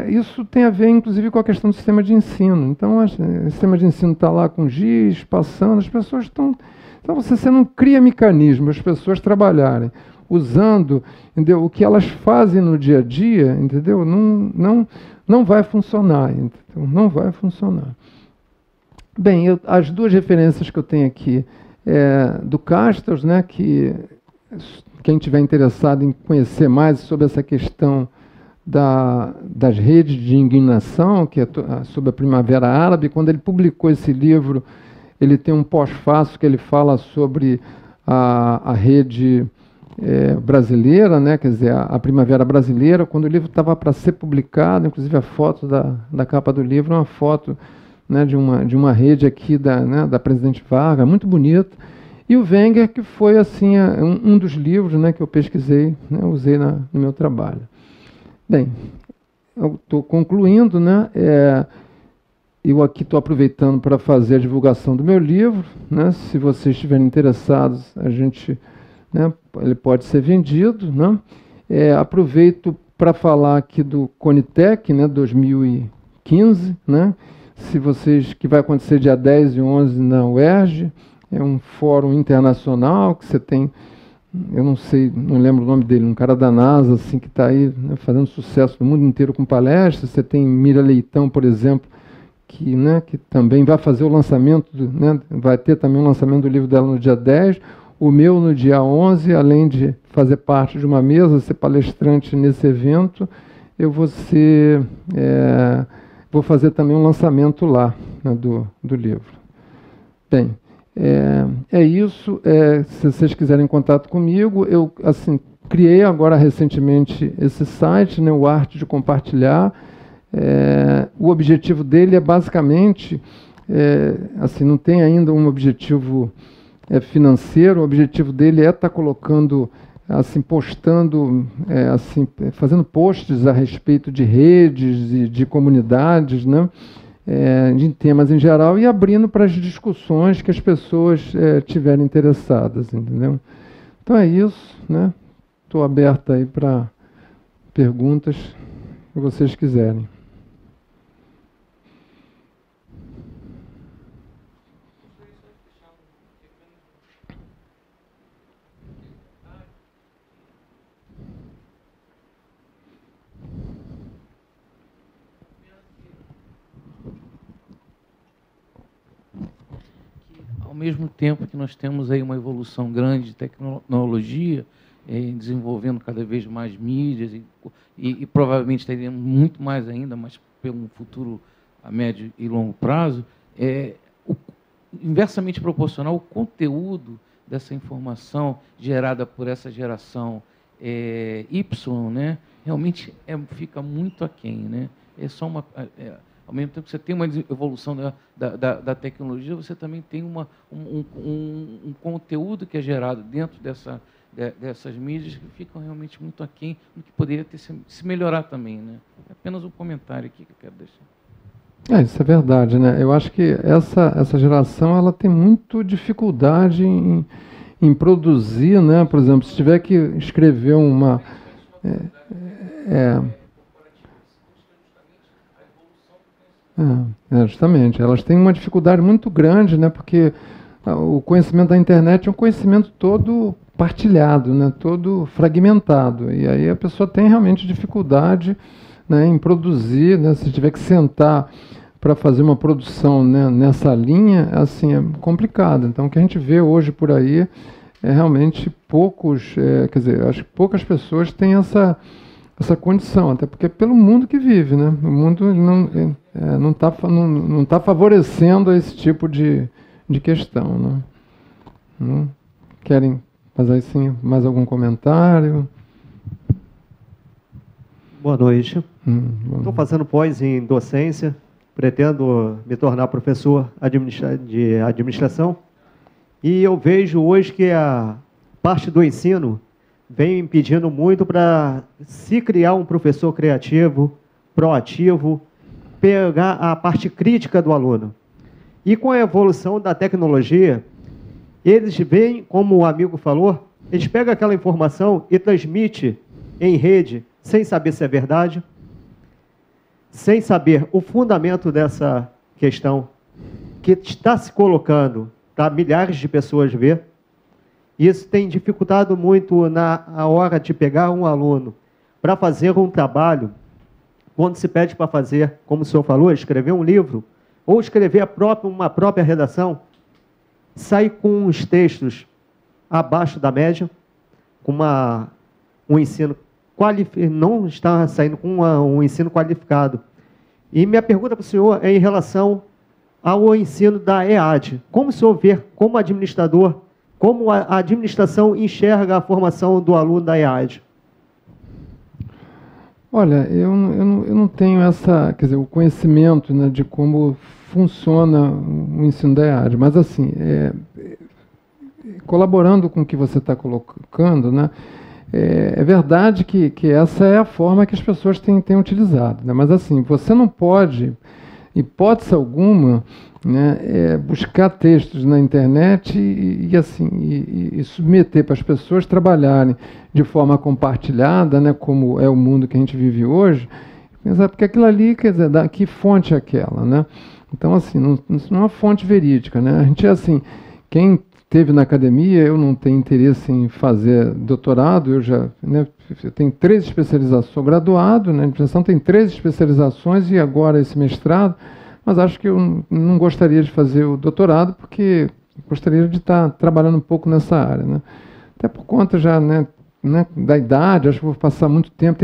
Speaker 1: isso tem a ver, inclusive, com a questão do sistema de ensino. Então, o sistema de ensino está lá com giz, passando, as pessoas estão... Então, você não cria mecanismos, as pessoas trabalharem usando, entendeu, o que elas fazem no dia a dia, entendeu? Não vai funcionar, entendeu? Não vai funcionar. Bem, as duas referências que eu tenho aqui do Castells, né, que quem tiver interessado em conhecer mais sobre essa questão das redes de indignação, que é sobre a Primavera Árabe, quando ele publicou esse livro, ele tem um pós-fácio que ele fala sobre a rede brasileira, né, quer dizer, a Primavera Brasileira. Quando o livro estava para ser publicado, inclusive a foto da capa do livro é uma foto, né, de uma rede aqui da Presidente Vargas, muito bonita. E o Wenger, que foi assim, um dos livros, né, que eu pesquisei, né, usei no meu trabalho. Bem, eu estou concluindo, né, eu aqui estou aproveitando para fazer a divulgação do meu livro, né, se vocês estiverem interessados, né, ele pode ser vendido, né. Aproveito para falar aqui do Conitec, né, 2015, né, que vai acontecer dia 10 e 11 na UERJ, é um fórum internacional que você tem, eu não sei, não lembro o nome dele, um cara da NASA, assim, que está aí, né, fazendo sucesso no mundo inteiro com palestras. Você tem Mira Leitão, por exemplo, que também vai fazer o lançamento, né, vai ter também o lançamento do livro dela no dia 10, o meu no dia 11, além de fazer parte de uma mesa, ser palestrante nesse evento, eu vou fazer também um lançamento lá, né, do livro. Bem, é isso. Se vocês quiserem contato comigo, eu assim, criei agora recentemente esse site, né, o Arte de Compartilhar. O objetivo dele é basicamente, assim, não tem ainda um objetivo financeiro. O objetivo dele é estar colocando, assim, postando, assim, fazendo posts a respeito de redes e de comunidades, né, de temas em geral, e abrindo para as discussões que as pessoas tiverem interessadas, entendeu? Então é isso, né? Estou aberto aí para perguntas que vocês quiserem.
Speaker 3: mesmo tempo que nós temos aí uma evolução grande de tecnologia, desenvolvendo cada vez mais mídias, e provavelmente teremos muito mais ainda, mas pelo futuro a médio e longo prazo, inversamente proporcional, o conteúdo dessa informação gerada por essa geração Y, né, realmente fica muito aquém, né? Ao mesmo tempo que você tem uma evolução da tecnologia, você também tem um conteúdo que é gerado dentro dessas mídias que ficam realmente muito aquém do que poderia se melhorar também, né? É apenas um comentário aqui que eu quero deixar.
Speaker 1: Isso é verdade, né? Eu acho que essa geração ela tem muito dificuldade em produzir, né? Por exemplo, se tiver que escrever uma... justamente, elas têm uma dificuldade muito grande, né? Porque o conhecimento da internet é um conhecimento todo partilhado, né? Todo fragmentado, e aí a pessoa tem realmente dificuldade, né, em produzir, né? Se tiver que sentar para fazer uma produção, né, nessa linha, assim, é complicado. Então, o que a gente vê hoje por aí é realmente poucos, quer dizer, acho que poucas pessoas têm essa condição, até porque é pelo mundo que vive, né? O mundo não tá favorecendo esse tipo de questão, né? Não querem fazer assim mais algum comentário?
Speaker 4: Boa noite. Estou fazendo pós em docência, pretendo me tornar professor de administração, e eu vejo hoje que a parte do ensino vem pedindo muito para se criar um professor criativo, proativo, pegar a parte crítica do aluno. E com a evolução da tecnologia, eles veem, como o amigo falou, eles pegam aquela informação e transmitem em rede, sem saber se é verdade, sem saber o fundamento dessa questão que está se colocando para milhares de pessoas ver. Isso tem dificultado muito na hora de pegar um aluno para fazer um trabalho, quando se pede para fazer, como o senhor falou, escrever um livro, ou escrever uma própria redação, sai com os textos abaixo da média, com um ensino não está saindo com um ensino qualificado. E minha pergunta para o senhor é em relação ao ensino da EAD. Como o senhor vê, como administrador, como a administração enxerga a formação do aluno da EAD?
Speaker 1: Olha, eu não tenho o conhecimento, né, de como funciona o ensino da EAD, mas assim, colaborando com o que você está colocando, né, é verdade que essa é a forma que as pessoas têm utilizado, né, mas assim, você não pode, hipótese alguma, né, buscar textos na internet e submeter para as pessoas trabalharem de forma compartilhada, né, como é o mundo que a gente vive hoje, porque aquilo ali, quer dizer, que fonte é aquela, né? Então, assim, não é uma fonte verídica, né? A gente, assim, quem esteve na academia, eu não tenho interesse em fazer doutorado, eu tenho 3 especializações, sou graduado, né, em administração, tenho 3 especializações e agora esse mestrado, mas acho que eu não gostaria de fazer o doutorado, porque gostaria de estar trabalhando um pouco nessa área, né? Até por conta já, né, da idade, acho que vou passar muito tempo,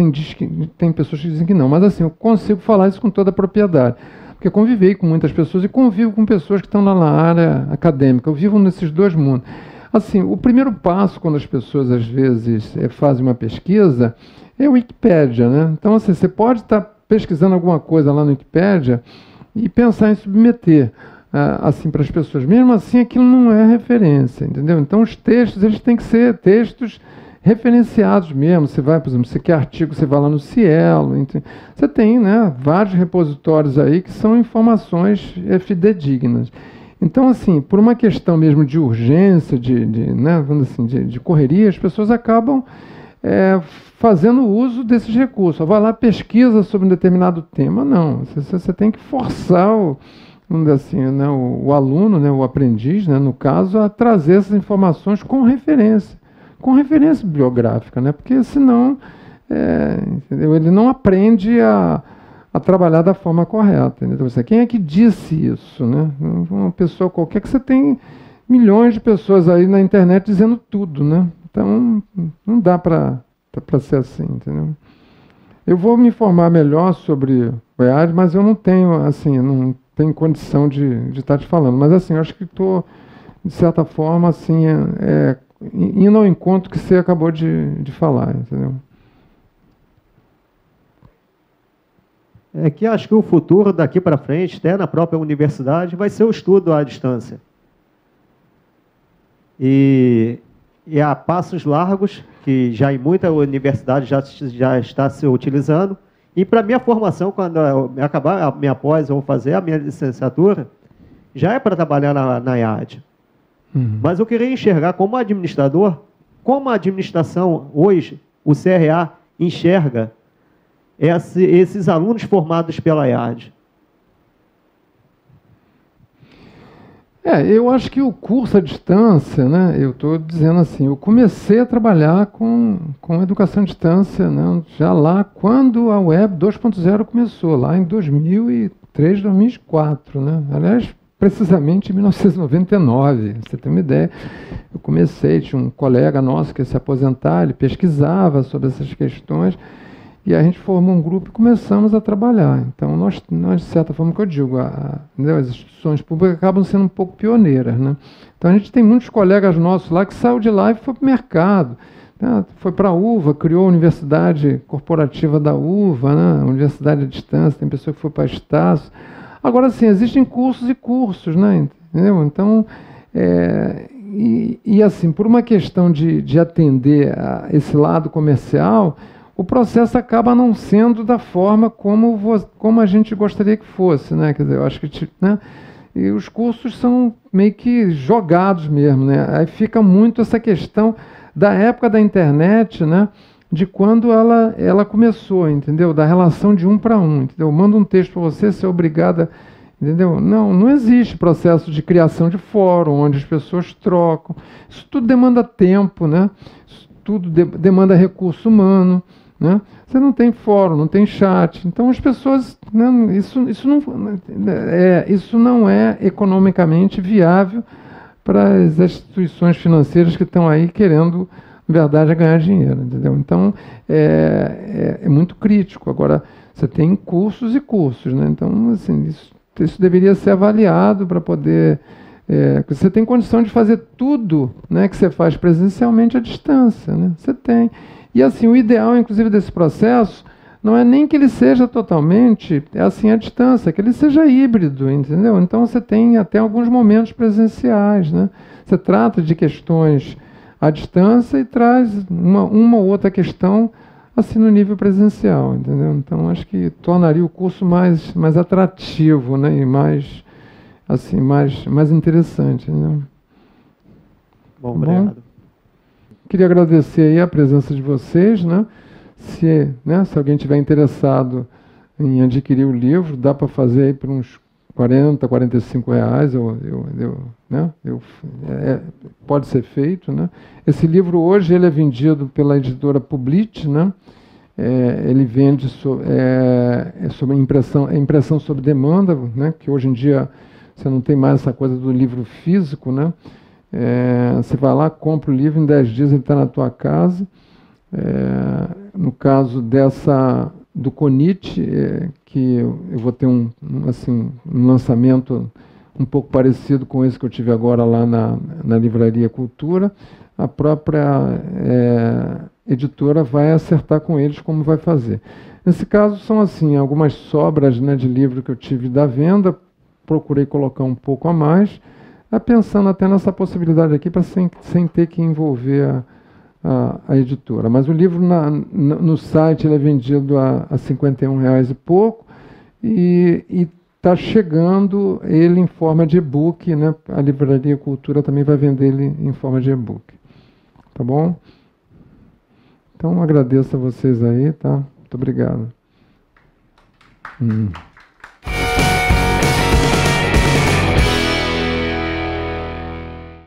Speaker 1: tem pessoas que dizem que não, mas assim, eu consigo falar isso com toda a propriedade, porque convivei com muitas pessoas e convivo com pessoas que estão lá na área acadêmica, eu vivo nesses dois mundos. Assim, o primeiro passo, quando as pessoas, às vezes, fazem uma pesquisa, é a Wikipédia, né? Então, assim, você pode estar pesquisando alguma coisa lá no Wikipédia e pensar em submeter assim para as pessoas. Mesmo assim, aquilo não é referência, entendeu? Então, os textos, eles têm que ser textos referenciados mesmo. Você vai, por exemplo, você quer artigo, você vai lá no Cielo, você tem, né, vários repositórios aí que são informações fidedignas. Então, assim, por uma questão mesmo de urgência, né, vamos assim, de correria, as pessoas acabam fazendo uso desses recursos. Vai lá, pesquisa sobre um determinado tema. Não, você tem que forçar vamos dizer assim, né, o aluno, né, o aprendiz, né, no caso, a trazer essas informações com referência bibliográfica, né, porque senão entendeu, ele não aprende a trabalhar da forma correta. Entendeu? Quem é que disse isso? Né? Uma pessoa qualquer que você tem milhões de pessoas aí na internet dizendo tudo, né? Então, não dá para ser assim, entendeu? Eu vou me informar melhor sobre o EAD, mas eu não tenho, assim, não tenho condição de estar te falando. Mas, assim, eu acho que estou, de certa forma, assim, indo ao encontro que você acabou de falar, entendeu?
Speaker 4: É que acho que o futuro daqui para frente, até na própria universidade, vai ser o estudo à distância. E a passos largos, que já em muita universidade já está se utilizando. E para minha formação, quando eu acabar a minha pós, eu vou fazer a minha licenciatura, já é para trabalhar na IAD. Mas eu queria enxergar como administrador, como a administração hoje, o CRA, enxerga esses alunos formados pela IAD.
Speaker 1: Eu acho que o curso à distância, né, eu estou dizendo assim, eu comecei a trabalhar com educação à distância, né, já lá quando a Web 2.0 começou, lá em 2003, 2004, né, aliás, precisamente em 1999, você tem uma ideia. Eu comecei, tinha um colega nosso que ia se aposentar, ele pesquisava sobre essas questões, e a gente formou um grupo e começamos a trabalhar. Então, nós de certa forma, que eu digo, as instituições públicas acabam sendo um pouco pioneiras, né? Então, a gente tem muitos colegas nossos lá que saiu de lá e foi para o mercado, né? Foi para a UVA, criou a Universidade Corporativa da UVA, né? Universidade à Distância, tem pessoa que foi para a Estácio. Agora, sim, existem cursos e cursos, né? Entendeu? Então, assim, por uma questão de atender a esse lado comercial, o processo acaba não sendo da forma como a gente gostaria que fosse, né? Quer dizer, eu acho que, né? E os cursos são meio que jogados mesmo, né? Aí fica muito essa questão da época da internet, né? De quando ela começou, entendeu? Da relação de um para um, entendeu? Eu mando um texto para você, você é obrigada, entendeu? Não existe processo de criação de fórum, onde as pessoas trocam. Isso tudo demanda tempo, né? Isso tudo demanda recurso humano, né? Você não tem fórum, não tem chat, então as pessoas, né, isso não é economicamente viável para as instituições financeiras que estão aí querendo, na verdade, ganhar dinheiro, entendeu? Então é muito crítico. Agora, você tem cursos e cursos, né? Então, assim, isso deveria ser avaliado para poder... você tem condição de fazer tudo, né, que você faz presencialmente à distância, né? Você tem. E assim, o ideal, inclusive, desse processo não é nem que ele seja totalmente assim à distância, que ele seja híbrido, entendeu? Então você tem até alguns momentos presenciais, né? Você trata de questões à distância e traz uma ou outra questão assim no nível presencial, entendeu? Então acho que tornaria o curso mais atrativo, né? E mais assim, mais interessante, entendeu?
Speaker 4: Bom, obrigado.
Speaker 1: Queria agradecer aí a presença de vocês, né? Se alguém tiver interessado em adquirir o livro, dá para fazer aí por uns R$40, R$45, pode ser feito, né? Esse livro hoje ele é vendido pela editora Publit, né? Ele vende sobre impressão sob demanda, né? Que hoje em dia você não tem mais essa coisa do livro físico, né? Você vai lá, compra o livro, em 10 dias ele está na tua casa. No caso do Conit, que eu vou ter um lançamento um pouco parecido com esse que eu tive agora lá na Livraria Cultura, a própria editora vai acertar com eles como vai fazer. Nesse caso, são assim algumas sobras, né, de livro que eu tive da venda, procurei colocar um pouco a mais, pensando até nessa possibilidade aqui, sem ter que envolver a editora. Mas o livro no site ele é vendido a R$51 e pouco, e está chegando ele em forma de e-book, né? A Livraria Cultura também vai vender ele em forma de e-book. Tá bom? Então agradeço a vocês aí, tá? Muito obrigado.